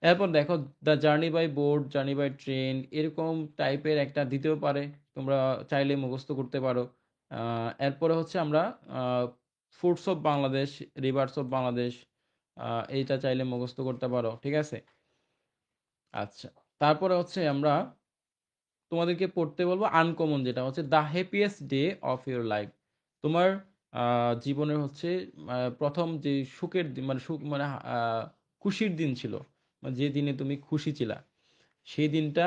এরপর দেখো the journey by boat, journey by train, এরকম টাইপের একটা দিতেও পারে, তোমরা চাইলে মুখস্থ করতে পারো। এরপরে হচ্ছে আমরা foods of Bangladesh, rivers of Bangladesh, এইটা চাইলে মুখস্থ করতে পারো, ঠিক আছে। আচ্ছা, তারপরে হচ্ছে আমরা তোমাদেরকে পড়তে বলবো আনকমন, যেটা হচ্ছে the happiest day of your life. তোমার জীবনের হচ্ছে প্রথম যে সুখের দিন, মানে সুখ মানে খুশির দিন ছিল, মানে যে দিনে তুমি খুশি ছিলা, সেই দিনটা,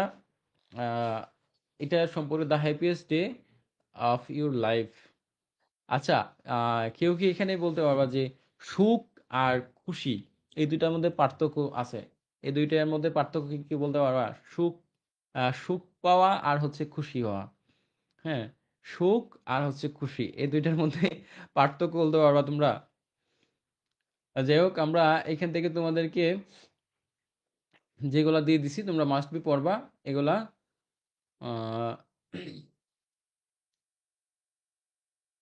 আহ, এটা সম্পর্কে the happiest day of your life. আচ্ছা, কেউ কি এখানে বলতে পারবা যে সুখ আর খুশি, এই দুইটার মধ্যে পার্থক্য আছে? এই দুইটার মধ্যে পার্থক্য কি কি বলতে পারবা? সুখ, সুখ পাওয়া আর হচ্ছে খুশি হওয়া। হ্যাঁ, সুখ আর হচ্ছে খুশি, এই দুইটার মধ্যে পার্থক্য বলতে পারবা তোমরা? যাই হোক, আমরা এখান থেকে তোমাদেরকে যেগুলা দিয়ে দিছি তোমরা মাস্ট বি পড়বা এগুলা।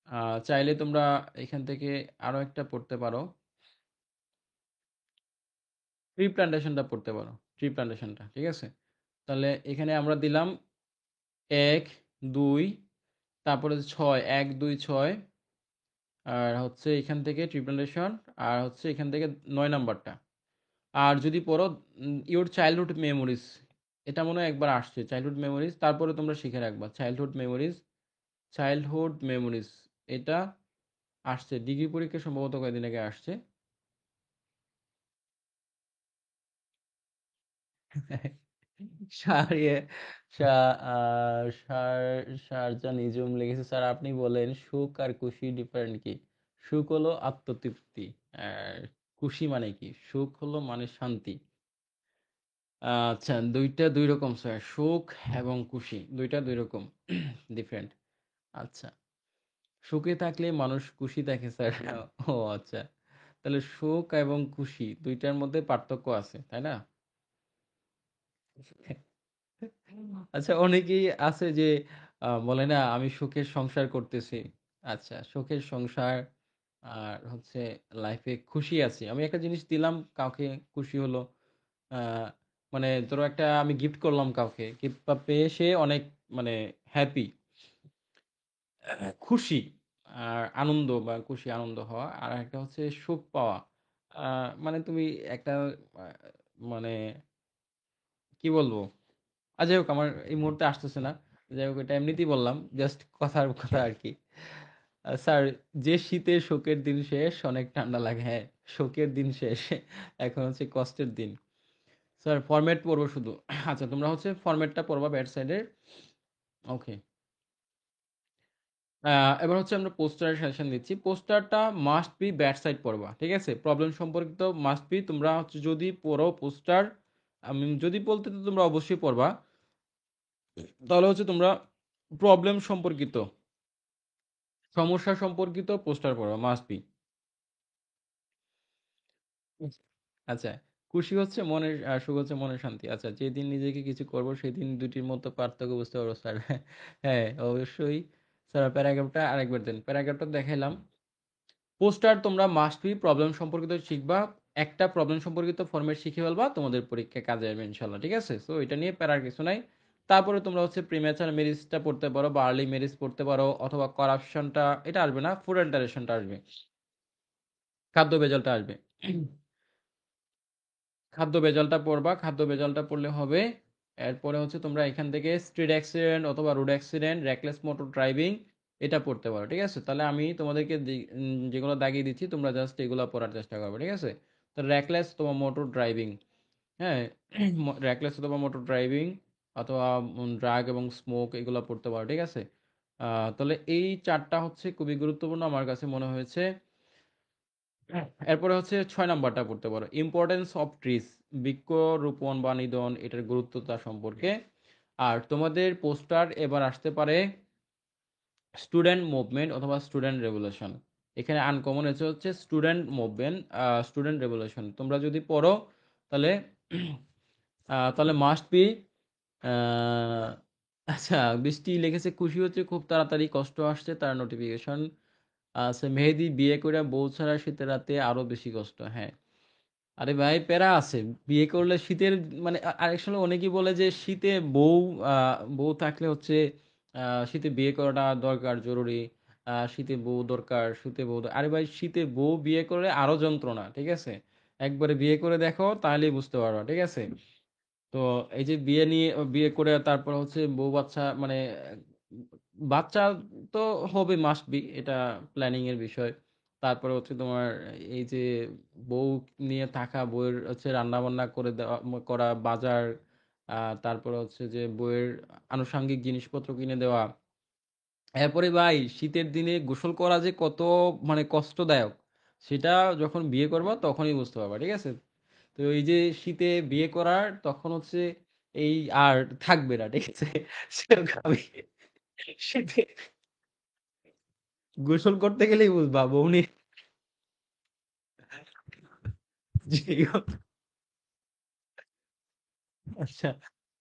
আহ, চাইলে তোমরা এখান থেকে আরো একটা পড়তে পারো, ট্রি প্ল্যান্টেশনটা পড়তে পারো, ট্রি প্ল্যান্টেশনটা, ঠিক আছে। তাহলে এখানে আমরা দিলাম 1 2, তারপরে 6, 1 2 6, আর হচ্ছে এখান থেকে ট্রি প্ল্যান্টেশন, আর হচ্ছে এখান থেকে 9 নাম্বারটা। আর যদি পড়ো ইওর চাইল্ডহুড মেমোরিজ, এটা মনে হয় একবার আসছে, চাইল্ডহুড মেমোরিজ, তারপরে তোমরা শিখে রাখবা চাইল্ডহুড মেমোরিজ, চাইল্ডহুড মেমোরিজ, এটা আসছে ডিগ্রি পরীক্ষা সম্ভবত কয়েকদিন আগে আসছে। সারিয়ে শারজা নিজুম লিখেছে, স্যার আপনি বলেন সুখ আর খুশি ডিফারেন্ট কি? সুখ হলো আত্মতৃপ্তি, আর খুশি মানে কি? সুখ হলো মানে শান্তি। আচ্ছা, দুইটা দুই রকম স্যার, সুখ এবং খুশি দুইটা দুই রকম, ডিফারেন্ট। আচ্ছা, সুখে থাকলে মানুষ খুশি থাকে স্যার। ও আচ্ছা, তাহলে সুখ এবং খুশি দুইটার মধ্যে পার্থক্য আছে, তাই না? আচ্ছা, অনেকেই আছে যে বলে না আমি সুখের সংসার করতেছি। আচ্ছা, সুখের সংসার আর হচ্ছে লাইফে খুশি আছি, আমি একটা জিনিস দিলাম কাউকে, খুশি হলো, আহ, মানে ধরো একটা আমি গিফট করলাম কাউকে, গিফট পেয়ে সে অনেক মানে হ্যাপি, খুশি, আর আনন্দ বা খুশি আনন্দ হওয়া, আর একটা হচ্ছে সুখ পাওয়া, মানে তুমি একটা আহ, মানে কি বলবো, যাই হোক আমার এই মুহূর্তে আসতেছে না। যাই হোক, এটা এমনিতেই বললাম, জাস্ট কথার কথা আর কি। স্যার, যে শীতে শোকের দিন শেষ, অনেক ঠান্ডা লাগে, হ্যাঁ, শোকের দিন শেষ, এখন হচ্ছে কষ্টের দিন। স্যার ফরম্যাট পড়বো শুধু। আচ্ছা, তোমরা হচ্ছে ফরম্যাটটা পড়বা ব্যাট সাইডের। ওকে, এবার হচ্ছে আমরা পোস্টারের সাজেশন দিচ্ছি। পোস্টারটা মাস্ট বি ব্যাট সাইড পড়বা, ঠিক আছে। প্রবলেম সম্পর্কিত মাস্ট বি, তোমরা হচ্ছে যদি পড়ো পোস্টার, আমি যদি বলতে তো তোমরা অবশ্যই পড়বা, তাহলে হচ্ছে তোমরা প্রবলেম সম্পর্কিত, সমস্যা সম্পর্কিত পোস্টার পড়বা মাস্ট বি। আচ্ছা, খুশি হচ্ছে মনের, আর সুখ হচ্ছে মনের শান্তি। আচ্ছা, যেদিন নিজেকে কিছু করবো সেদিন দুটির মধ্যে পার্থক্য বুঝতে পারবো স্যার। হ্যাঁ, অবশ্যই। স্যার প্যারাগ্রাফটা আরেকবার দেন, প্যারাগ্রাফটা দেখাইলাম। পোস্টার তোমরা মাস্ট বি প্রবলেম সম্পর্কিত শিখবা, একটা প্রবলেম সম্পর্কিত ফরম্যাট শিখে ফেলবা, তোমাদের পরীক্ষায় কাজে আসবে ইনশাল্লাহ, ঠিক আছে। তো এটা নিয়ে প্যারার কিছু নাই। তারপরে তোমরা হচ্ছে প্রিমেচার মেরিজটা পড়তে পারো বা আর্লি মেরিজ পড়তে পারো, অথবা করাপশনটা, এটা আসবে না, ফুড অ্যাল্টারেশনটা আসবে, খাদ্য ভেজালটা আসবে। খাদ্য ভেজালটা পড়বা, খাদ্য ভেজালটা পড়লে হবে। এরপরে হচ্ছে তোমরা এখান থেকে স্ট্রিট অ্যাক্সিডেন্ট অথবা রোড অ্যাক্সিডেন্ট, র্যাকলেস মোটর ড্রাইভিং, এটা পড়তে পারো, ঠিক আছে। তাহলে আমি তোমাদেরকে যেগুলো দাগিয়ে দিচ্ছি তোমরা জাস্ট এগুলো পড়ার চেষ্টা করবে, ঠিক আছে। তো র্যাকলেস অথবা মোটর ড্রাইভিং, হ্যাঁ, র্যাকলেস অথবা মোটর ড্রাইভিং, অথবা ড্রাগ এবং স্মোক, এগুলো পড়তে পারো, ঠিক আছে। তাহলে এই চারটা হচ্ছে খুবই গুরুত্বপূর্ণ আমার কাছে মনে হয়েছে। এরপরে হচ্ছে 6 নাম্বারটা পড়তে পারো, ইম্পর্টেন্স অফ ট্রিজ, বৃক্ষরোপণ বা নিধন, এটার গুরুত্বতা সম্পর্কে। আর তোমাদের পোস্টার এবার আসতে পারে স্টুডেন্ট মুভমেন্ট অথবা স্টুডেন্ট রেভলিউশন। এখানে আনকমন হচ্ছে হচ্ছে স্টুডেন্ট মুভমেন্ট, স্টুডেন্ট রেভলিউশন, তোমরা যদি পড়ো তাহলে তাহলে মাস্ট বি। আচ্ছা, বৃষ্টি লিখেছে খুশি হচ্ছে খুব তাড়াতাড়ি, কষ্ট আসছে তার নোটিফিকেশন। আচ্ছা, মেহেদি বিয়ে করে বউ ছাড়া শীতের রাতে আরো বেশি কষ্ট, হ্যাঁ। আরে ভাই প্যারা আছে। বিয়ে করলে শীতের মানে আরেক সময় অনেকেই বলে যে শীতে বউ থাকলে হচ্ছে শীতে বিয়ে করাটা দরকার, জরুরি। শীতে বউ দরকার, আরে ভাই শীতে বউ বিয়ে করলে আরো যন্ত্রণা, ঠিক আছে? একবারে বিয়ে করে দেখো তাহলেই বুঝতে পারবা, ঠিক আছে? তো এই যে বিয়ে করে তারপর হচ্ছে বউ বাচ্চা মানে বাচ্চা তো হবে, মাস্ট বি, এটা প্ল্যানিং এর বিষয়। তারপরে হচ্ছে তোমার এই যে বউ নিয়ে থাকা, বউয়ের হচ্ছে রান্না বান্না করে দেওয়া, করা, বাজার, তারপরে হচ্ছে যে বউয়ের আনুষঙ্গিক জিনিসপত্র কিনে দেওয়া। এরপরে ভাই শীতের দিনে গোসল করা যে কত মানে কষ্টদায়ক, সেটা যখন বিয়ে করবা তখনই বুঝতে পারবা, ঠিক আছে? তো এই যে শীতে বিয়ে করার তখন হচ্ছে এই আর থাকবে না, ঠিক আছে? সেরকম আমি শীতে গোসল করতে গেলেই বুঝবা বৌনি। জি গো। আচ্ছা,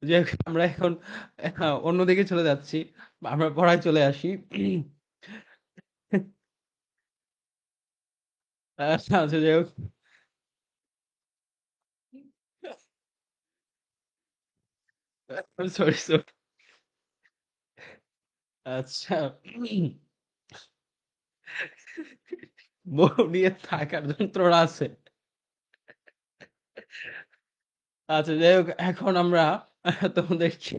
যে আমরা এখন অন্যদিকে চলে যাচ্ছি, আমরা পড়ায় চলে আসি। আচ্ছা আচ্ছা, যাই হোক। Sorry sorry. আচ্ছা, বউ নিয়ে থাকার যন্ত্রণা আছে। আচ্ছা যাই হোক, এখন আমরা তোমাদেরকে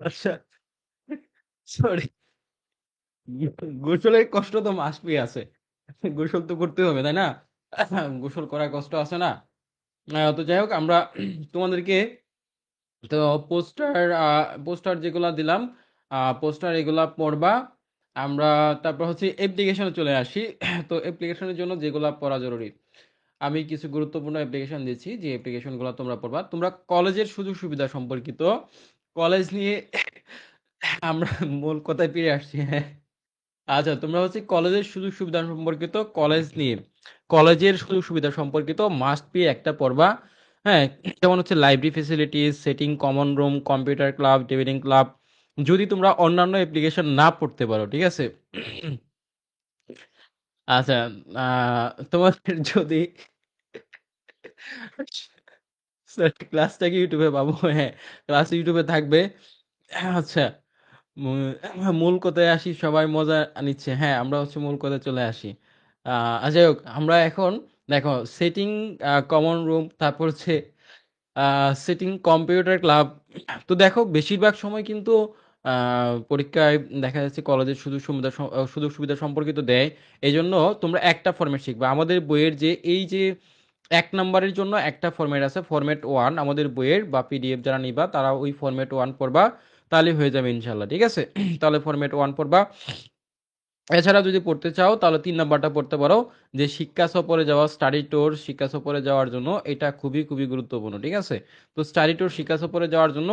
আচ্ছা, সরি। গোসলের কষ্ট তো মাসবই আছে, গোসল তো করতে হবে তাই না? গোসল করার কষ্ট আছে না? তো যাই হোক, আমরা তোমাদেরকে তো পোস্টার পোস্টার যেগুলা দিলাম, পোস্টার এগুলা পড়বা। আমরা তারপর হচ্ছে অ্যাপ্লিকেশনে চলে আসি। তো অ্যাপ্লিকেশনের জন্য যেগুলা পড়া জরুরি, আমি কিছু গুরুত্বপূর্ণ অ্যাপ্লিকেশন দিচ্ছি, যে অ্যাপ্লিকেশনগুলো তোমরা পড়বা। তোমরা কলেজের সুযোগ সুবিধা সম্পর্কিত, কলেজ নিয়ে আমরা মূল কথায় ফিরে আসছি, হ্যাঁ। আচ্ছা, তোমরা হচ্ছে কলেজের সুযোগ সুবিধা সম্পর্কিত, কলেজ নিয়ে কলেজের সুযোগ সুবিধা সম্পর্কিত মাস্ট বি একটা পড়বা। হ্যাঁ, যেমন হচ্ছে library facilities, setting, common room, computer club, debating club. যদি তোমরা অন্যান্য অ্যাপ্লিকেশন না পড়তে পারো, ঠিক আছে? আচ্ছা, তোমাদের যদি ক্লাসটা কি ইউটিউবে পাবো? হ্যাঁ, ক্লাস ইউটিউবে থাকবে। আচ্ছা, মূল কথায় আসি, সবাই মজা নিচ্ছে, হ্যাঁ আমরা হচ্ছে মূল কথায় চলে আসি। যাই হোক, আমরা এখন দেখো সেটিং, কমন রুম, তারপর হচ্ছে সেটিং, কম্পিউটার ক্লাব। তো দেখো বেশিরভাগ সময় কিন্তু পরীক্ষায় দেখা যাচ্ছে কলেজের সুযোগ সুবিধা সম্পর্কিত দেয়। এই জন্য তোমরা একটা ফর্মেট শিখবা। আমাদের বইয়ের যে এই যে 1 নম্বরের জন্য একটা ফরম্যাট আছে, ফরম্যাট 1 আমাদের বইয়ের, বা পিডিএফ যারা নিবা তারা ওই ফরম্যাট 1 পড়বা, তাহলে হয়ে যাবে ইনশাল্লাহ, ঠিক আছে? তাহলে ফরম্যাট 1 পড়বা। এছাড়া যদি পড়তে চাও তাহলে 3 নাম্বারটা পড়তে পারো, যে শিক্ষা সফরে যাওয়া, স্টাডি ট্যুর শিক্ষা সফরে যাওয়ার জন্য এটা খুবই খুবই গুরুত্বপূর্ণ, ঠিক আছে? তো স্টাডি ট্যুর শিক্ষা সফরে যাওয়ার জন্য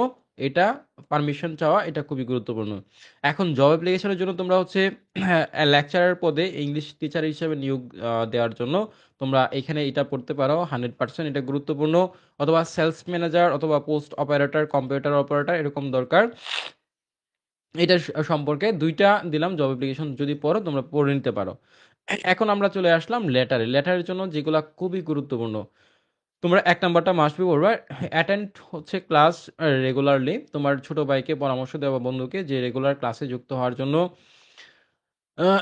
এটা পারমিশন চাওয়া এটা খুবই গুরুত্বপূর্ণ। এখন জব অ্যাপ্লিকেশনের জন্য তোমরা হচ্ছে লেকচারার পদে ইংলিশ টিচার হিসেবে নিয়োগ দেওয়ার জন্য তোমরা এখানে এটা পড়তে পারো, 100% এটা গুরুত্বপূর্ণ। অথবা সেলস ম্যানেজার অথবা পোস্ট অপারেটর, কম্পিউটার অপারেটর এরকম দরকার। এটা সম্পর্কে দুইটা দিলাম, জব অ্যাপ্লিকেশন যদি পড়ো তোমরা পড়ে নিতে পারো। এখন আমরা চলে আসলাম লেটারের জন্য, যেগুলো খুবই গুরুত্বপূর্ণ। তোমরা 1 নাম্বারটা মাস্ট বি পড়বা, অ্যাটেন্ড হচ্ছে ক্লাস রেগুলারলি। তোমার ছোট ভাইকে পরামর্শ দেওয়া, বন্ধুকে, যে রেগুলার ক্লাসে যুক্ত হওয়ার জন্য আহ,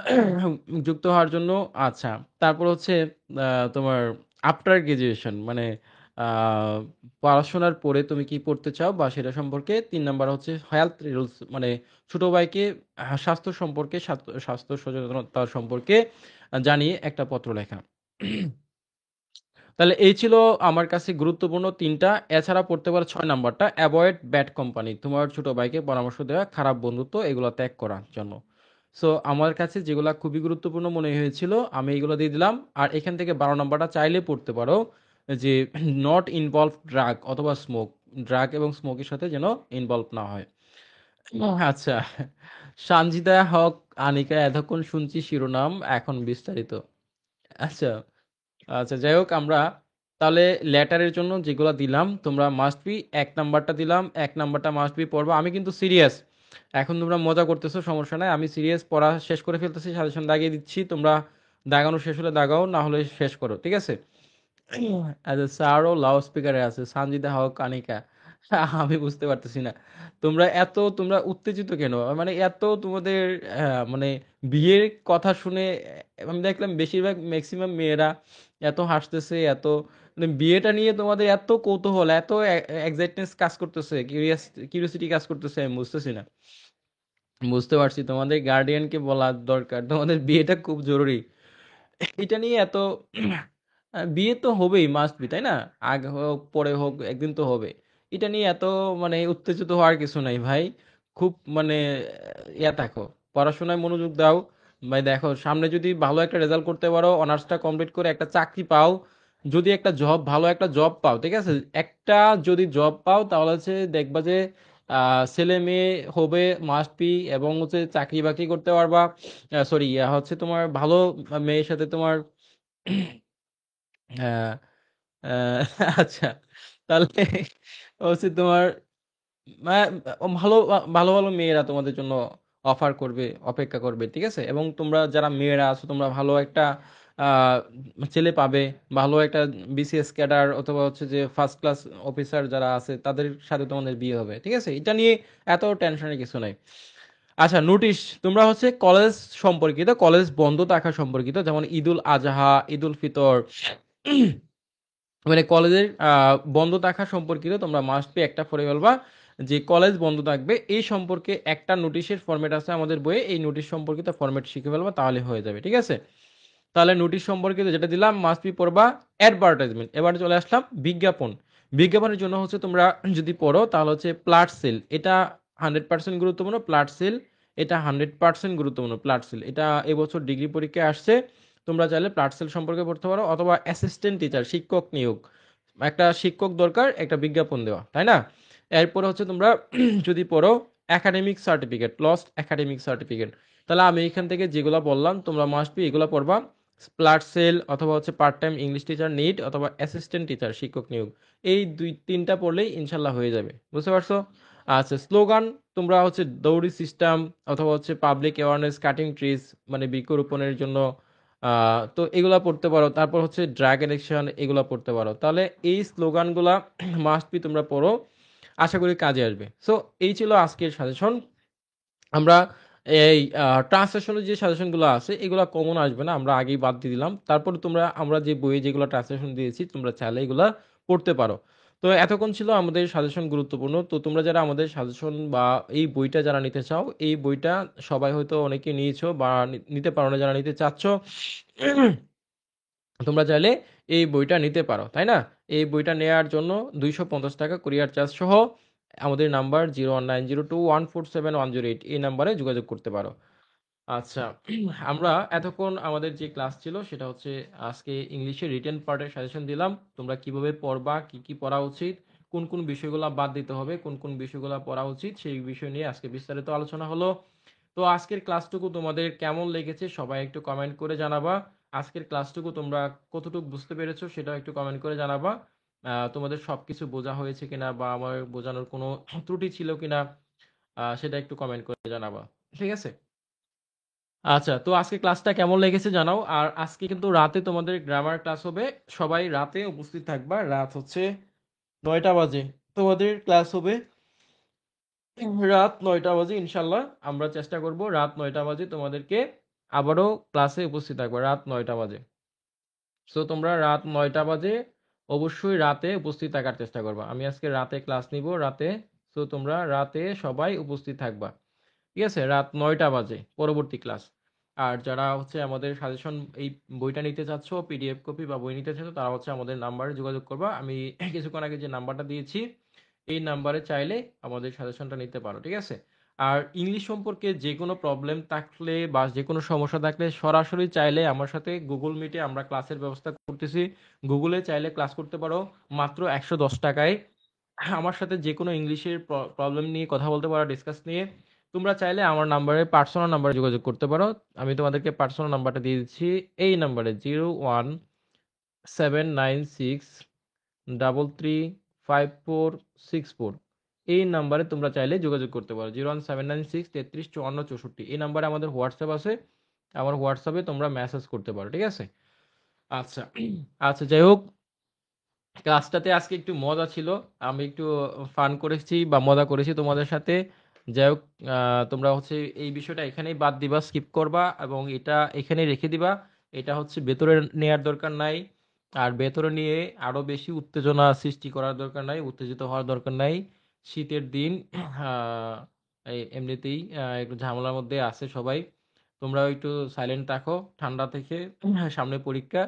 যুক্ত হওয়ার জন্য। আচ্ছা, তারপর হচ্ছে তোমার আফটার গ্রাজুয়েশন মানে আহ, পড়াশোনার পরে তুমি কি পড়তে চাও বা সেটা সম্পর্কে। 3 নাম্বার হচ্ছে হেলথ রুলস মানে ছোট ভাইকে স্বাস্থ্য সম্পর্কে, স্বাস্থ্য সচেতনতা সম্পর্কে জানিয়ে একটা পত্র লেখা। তাহলে এই ছিল আমার কাছে গুরুত্বপূর্ণ 3টা। এছাড়া পড়তে পারো 6 নাম্বারটা, অ্যাভয়েড ব্যাড কোম্পানি, তোমার ছোট ভাইকে পরামর্শ দেওয়া খারাপ বন্ধুত্ব এগুলো ত্যাগ করার জন্য। সো আমার কাছে যেগুলা খুবই গুরুত্বপূর্ণ মনে হয়েছিল আমি এগুলো দিয়ে দিলাম। আর এখান থেকে 12 নাম্বারটা চাইলে পড়তে পারো, যে নট ইনভলভ ড্রাগ অথবা স্মোক, ড্রাগ এবং স্মোকের সাথে যেন ইনভলভ না হয়। আচ্ছা, সানজিদা হক আনিকা, এতক্ষণ শুনছি শিরোনাম, এখন বিস্তারিত। আচ্ছা, আচ্ছা যাই হোক, আমরা তাহলে লেটারের জন্য যেগুলো দিলাম তোমরা মাস্ট বি 1 নাম্বারটা দিলাম, 1 নাম্বারটা মাস্ট বি পড়বা। আমি কিন্তু সিরিয়াস, এখন তোমরা মজা করতেছো, সমস্যা নাই, আমি সিরিয়াস পড়া শেষ করে ফেলতেছি, সাজেশন দাগিয়ে দিচ্ছি, তোমরা দাগানো শেষ হলে দাগাও, না হলে শেষ করো, ঠিক আছে? আচ্ছা, স্যারও লাউড স্পিকারে আছে, সানজিদা হক আনিকা। আমি বুঝতে পারতেছি না, তোমরা উত্তেজিত কেন, মানে এত তোমাদের মানে বিয়ের কথা শুনে আমি দেখলাম বেশিরভাগ ম্যাক্সিমাম মেয়েরা এত হাসতেছে, মানে বিয়েটা নিয়ে তোমাদের এত কৌতূহল, এত এক্সাইটনেস কাজ করতেছে, কিউরিয়াসিটি কাজ করতেছে, আমি বুঝতেছি না। বুঝতে পারছি, তোমাদের গার্ডিয়ানকে বলা দরকার তোমাদের বিয়েটা খুব জরুরি। এটা নিয়ে এত বিয়ে তো হবেই, মাস্ট বি, তাই না? আগে হোক পরে হোক একদিন তো হবে। এটা নিয়ে এত মানে উত্তেজিত হওয়ার কিছু নাই ভাই। খুব মানে থাকো, পড়াশোনায় মনোযোগ দাও ভাই। দেখো সামনে যদি ভালো একটা রেজাল্ট করতে পারো, অনার্সটা কমপ্লিট করে একটা চাকরি পাও, যদি একটা জব, ভালো একটা জব পাও, ঠিক আছে, একটা যদি জব পাও তাহলে হচ্ছে দেখবা যে ছেলে মেয়ে হবে মাস্ট বি, এবং হচ্ছে চাকরি বাকরি করতে পারবা। সরি, হচ্ছে তোমার ভালো মেয়ের সাথে তোমার আহ, আহ, আচ্ছা, তাহলে হচ্ছে তোমার মা- ভালো ভালো ভালো মেয়েরা তোমাদের জন্য অফার করবে, অপেক্ষা করবে, ঠিক আছে? এবং তোমরা যারা মেয়েরা আছো তোমরা ভালো একটা আহ, ছেলে পাবে, ভালো একটা বিসিএস ক্যাডার অথবা হচ্ছে যে ফার্স্ট ক্লাস অফিসার যারা আছে তাদের সাথে তোমাদের বিয়ে হবে, ঠিক আছে? এটা নিয়ে এত টেনশনের কিছু নাই। আচ্ছা, নোটিশ, তোমরা হচ্ছে কলেজ সম্পর্কিত, কলেজ বন্ধ থাকা সম্পর্কিত, যেমন ঈদুল আজহা, ঈদুল ফিতর, মানে কলেজের বন্ধ থাকা সম্পর্কিত তোমরা মাস্ট বি একটা পড়ে ফেলবা, যে কলেজ বন্ধ থাকবে এই সম্পর্কে একটা নোটিশের ফরম্যাট আছে আমাদের বইয়ে, এই নোটিশ সম্পর্কিত ফরম্যাট শিখে ফেলবা, তাহলে হয়ে যাবে, ঠিক আছে? তাহলে নোটিশ সম্পর্কিত যেটা দিলাম মাস্ট বি পড়বা। অ্যাডভার্টাইজমেন্ট, এবার চলে আসলাম বিজ্ঞাপন। বিজ্ঞাপনের জন্য হচ্ছে তোমরা যদি পড়ো তাহলে হচ্ছে প্লাট সেল, এটা 100% গুরুত্বপূর্ণ। প্লাট সেল এটা 100% গুরুত্বপূর্ণ। প্লাট সেল এটা এবছর ডিগ্রি পরীক্ষায় আসছে, তোমরা চাইলে প্লাট সেল সম্পর্কে পড়তে পারো। অথবা অ্যাসিস্ট্যান্ট টিচার, শিক্ষক নিয়োগ, একটা শিক্ষক দরকার, একটা বিজ্ঞাপন দেওয়া, তাই না? এরপর হচ্ছে তোমরা যদি পড়ো academic certificate, lost academic certificate, তাহলে আমি এখান থেকে যেগুলো বললাম তোমরা মাস্ট বি এগুলো পড়বা। প্লাট সেল অথবা হচ্ছে part time English teacher need অথবা অ্যাসিস্ট্যান্ট টিচার, শিক্ষক নিয়োগ, এই দুই তিনটা পড়লেই ইনশাল্লাহ হয়ে যাবে, বুঝতে পারছো? আচ্ছা, স্লোগান, তোমরা হচ্ছে দৌড়ি সিস্টেম অথবা হচ্ছে পাবলিক অ্যাওয়ারনেস, কাটিং ট্রিজ, মানে বৃক্ষরোপণের জন্য, তো এগুলা পড়তে পারো। তারপর হচ্ছে ড্রাগ অ্যাডিকশন, এগুলা পড়তে পারো। তাহলে এই স্লোগানগুলা মাস্ট বি তোমরা পড়ো, আশা করি কাজে আসবে। সো এই ছিল আজকের সাজেশন। আমরা এই ট্রান্সলেশনের যে সাজেশনগুলো আছে এগুলো কমন আসবে না, আমরা আগেই বাদ দিয়ে দিলাম। তারপরে আমরা যে বইয়ে যেগুলো ট্রান্সলেশন দিয়েছি তোমরা চাইলে এগুলা পড়তে পারো। তো এতক্ষণ ছিল আমাদের সাজেশন গুরুত্বপূর্ণ। তো তোমরা যারা আমাদের সাজেশন বা এই বইটা যারা নিতে চাও, এই বইটা সবাই হয়তো অনেকে নিয়েছো বা নিতে পারো না, যারা নিতে চাচ্ছ তোমরা চাইলে এই বইটা নিতে পারো, তাই না? এই বইটা নেওয়ার জন্য 250 টাকা কুরিয়ার চার্জ সহ আমাদের নাম্বার 01902147108 এই নাম্বারে যোগাযোগ করতে পারো। আচ্ছা, আমরা এতক্ষণ আমাদের যে ক্লাস ছিল সেটা হচ্ছে আজকে ইংলিশের রিটেন পার্টের সাজেশন দিলাম, তোমরা কিভাবে পড়বা, কি কি পড়া উচিত, কোন কোন বিষয়গুলো বাদ দিতে হবে, কোন কোন বিষয়গুলো পড়া উচিত, সেই বিষয় নিয়ে আজকে বিস্তারিত আলোচনা হলো। তো আজকের ক্লাসটুকু তোমাদের কেমন লেগেছে সবাই একটু কমেন্ট করে জানাবা। আজকের ক্লাসটুকু তোমরা কতটুকু বুঝতে পেরেছো সেটাও একটু কমেন্ট করে জানাবা। তোমাদের সবকিছু বোঝা হয়েছে কিনা বা আমার বোঝানোর কোনো ত্রুটি ছিল কিনা, সেটা একটু কমেন্ট করে জানাবা, ঠিক আছে? আচ্ছা, তো আজকে ক্লাসটা কেমন লেগেছে জানাও। আর আজকে কিন্তু রাতে তোমাদের গ্রামার ক্লাস হবে, সবাই রাতে উপস্থিত থাকবা। রাত হচ্ছে 9টা বাজে তোমাদের ক্লাস হবে, রাত 9টা বাজে ইনশাল্লাহ। আমরা চেষ্টা করব রাত 9টা বাজে তোমাদেরকে আবারও ক্লাসে উপস্থিত থাকবা, রাত 9টা বাজে। সো তোমরা রাত 9টা বাজে অবশ্যই রাতে উপস্থিত থাকার চেষ্টা করবা। আমি আজকে রাতে ক্লাস নিব রাতে। সো তোমরা রাতে সবাই উপস্থিত থাকবা, ঠিক আছে? রাত 9টা বাজে পরবর্তী ক্লাস। আর যারা হচ্ছে আমাদের সাজেশন এই বইটা নিতে চাচ্ছ, পিডিএফ কপি বা বই নিতে চাচ্ছ, তারা হচ্ছে আমাদের নাম্বারে যোগাযোগ করবা। আমি কিছুক্ষণ আগে যে নাম্বারটা দিয়েছি এই নাম্বারে চাইলে আমাদের সাজেশনটা নিতে পারো, ঠিক আছে? আর ইংলিশ সম্পর্কে যে কোনো প্রবলেম থাকলে বা যে কোনো সমস্যা থাকলে সরাসরি চাইলে আমার সাথে গুগল মিটে আমরা ক্লাসের ব্যবস্থা করতেছি, গুগলে চাইলে ক্লাস করতে পারো মাত্র 110 টাকায়। আমার সাথে যে কোনো ইংলিশের প্রবলেম নিয়ে কথা বলতে পারো, ডিসকাস নিয়ে। তোমরা চাইলে আমার নাম্বারে, পার্সোনাল নাম্বারে যোগাযোগ করতে পারো। আমি তোমাদেরকে পার্সোনাল নাম্বারটা দিয়ে দিচ্ছি, এই নাম্বারে 01796 335464। এই নাম্বারে তোমরা চাইলে যোগাযোগ করতে পারো, 01796 33 54 64। এই নাম্বারে আমাদের হোয়াটসঅ্যাপ আছে, আমার হোয়াটসঅ্যাপে তোমরা মেসেজ করতে পারো, ঠিক আছে? আচ্ছা। আচ্ছা, যাই হোক, ক্লাসটাতে আজকে একটু মজা ছিল। আমি একটু ফান করেছি বা মজা করেছি তোমাদের সাথে। যাই হোক, তোমরা হচ্ছে এই বিষয়টা এখানেই বাদ দিবা, স্কিপ করবা এবং এটা এখানেই রেখে দিবা। এটা হচ্ছে ভেতরে নেয়ার দরকার নাই। আর ভেতরে নিয়ে আরো বেশি উত্তেজনা সৃষ্টি করার দরকার নাই, উত্তেজিত হওয়ার দরকার নাই। শীতের দিন, এমনিতেই একটু ঝামেলার মধ্যে আছে সবাই। তোমরাও একটু সাইলেন্ট থাকো, ঠান্ডা থেকে। সামনে পরীক্ষা,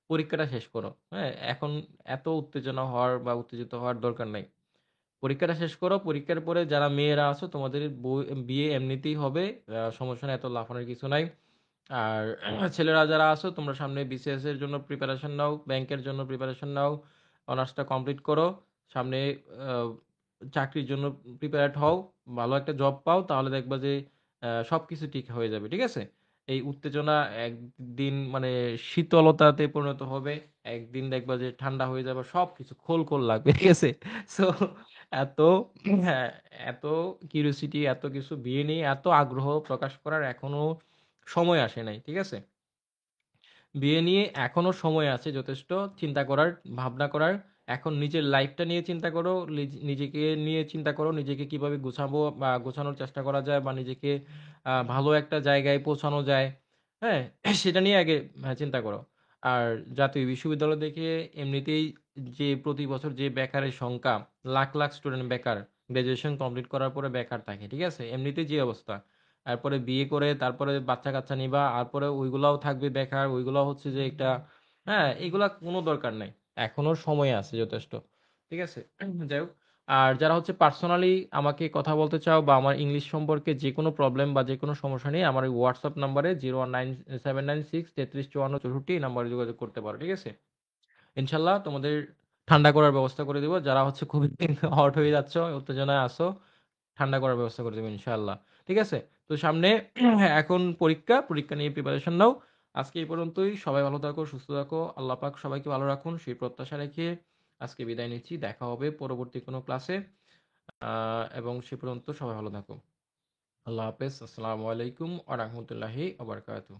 পরীক্ষাটা শেষ করো। হ্যাঁ, এখন এত উত্তেজনা হওয়ার বা উত্তেজিত হওয়ার দরকার নাই। পরীক্ষাটা শেষ করো, পরীক্ষার পরে যারা মেয়েরা আছো তোমাদের বিয়ে এমনিতেই হবে। সমস্যা নেই, এত লাফানোর কিছু নাই। আর ছেলেরা যারা আছো তোমরা সামনে বিসিএস এর জন্য প্রিপারেশন নাও, ব্যাংকের জন্য প্রিপারেশন নাও, অনার্সটা কমপ্লিট করো। সামনে আহ, চাকরির জন্য প্রিপেয়ার্ড হও, ভালো একটা জব পাও, তাহলে দেখবা যে সবকিছু ঠিক হয়ে যাবে, ঠিক আছে? এই উত্তেজনা একদিন মানে শীতলতাতে পরিণত হবে, একদিন দেখবা যে ঠান্ডা হয়ে যাবে, সবকিছু খোল খোল লাগবে, ঠিক আছে? সো এত, হ্যাঁ, এত কিউরিওসিটি, এত কিছু বিয়ে নিয়ে এত আগ্রহ প্রকাশ করার এখনো সময় আসে নাই, ঠিক আছে? বিয়ে নিয়ে এখনো সময় আছে যথেষ্ট চিন্তা করার, ভাবনা করার। এখন নিজের লাইফটা নিয়ে চিন্তা করো, নিজেকে নিয়ে চিন্তা করো, নিজেকে কিভাবে গুছাবো বা গোছানোর চেষ্টা করা যায়, বা নিজেকে ভালো একটা জায়গায় পৌঁছানো যায়। হ্যাঁ, সেটা নিয়ে আগে চিন্তা করো। আর জাতীয় বিশ্ববিদ্যালয় থেকে এমনিতেই যে প্রতি বছর যে বেকারের সংখ্যা, লাখ লাখ স্টুডেন্ট বেকার, গ্রাজুয়েশন কমপ্লিট করার পরে বেকার থাকে, ঠিক আছে? এমনিতেই যে অবস্থা, তারপরে বিয়ে করে তারপরে বাচ্চা কাচ্চা নিবা, তারপরে ওইগুলাও থাকবে বেকার, ওইগুলাও হচ্ছে যে একটা, হ্যাঁ, এগুলা কোনো দরকার নাই। এখনো সময় আছে যথেষ্ট, ঠিক আছে? যাই হোক, আর যারা হচ্ছে পার্সোনালি আমাকে কথা বলতে চাও বা আমার ইংলিশ সম্পর্কে যে কোনো প্রবলেম বা যে কোনো সমস্যা নেই, আমার হোয়াটসঅ্যাপ নাম্বারে 0197996335464 এই নাম্বারে যোগাযোগ করতে পারো, ঠিক আছে? ইনশাল্লাহ তোমাদের ঠান্ডা করার ব্যবস্থা করে দিব। যারা হচ্ছে খুবই হট হয়ে যাচ্ছ, উত্তেজনায় আসো, ঠান্ডা করার ব্যবস্থা করে দেবো ইনশাআল্লাহ, ঠিক আছে? তো সামনে এখন পরীক্ষা, পরীক্ষা নিয়ে প্রিপারেশন নাও। আজকে এই পর্যন্তই, সবাই ভালো থাকো, সুস্থ থাকো, আল্লাহ পাক সবাইকে ভালো রাখুন সেই প্রত্যাশা রেখে আজকে বিদায় নিচ্ছি। দেখা হবে পরবর্তী কোনো ক্লাসে। এবং সে পর্যন্ত সবাই ভালো থাকো। আল্লাহ হাফেজ, আসসালামু আলাইকুম ওয়া রাহমাতুল্লাহি ওয়া বারাকাতুহু।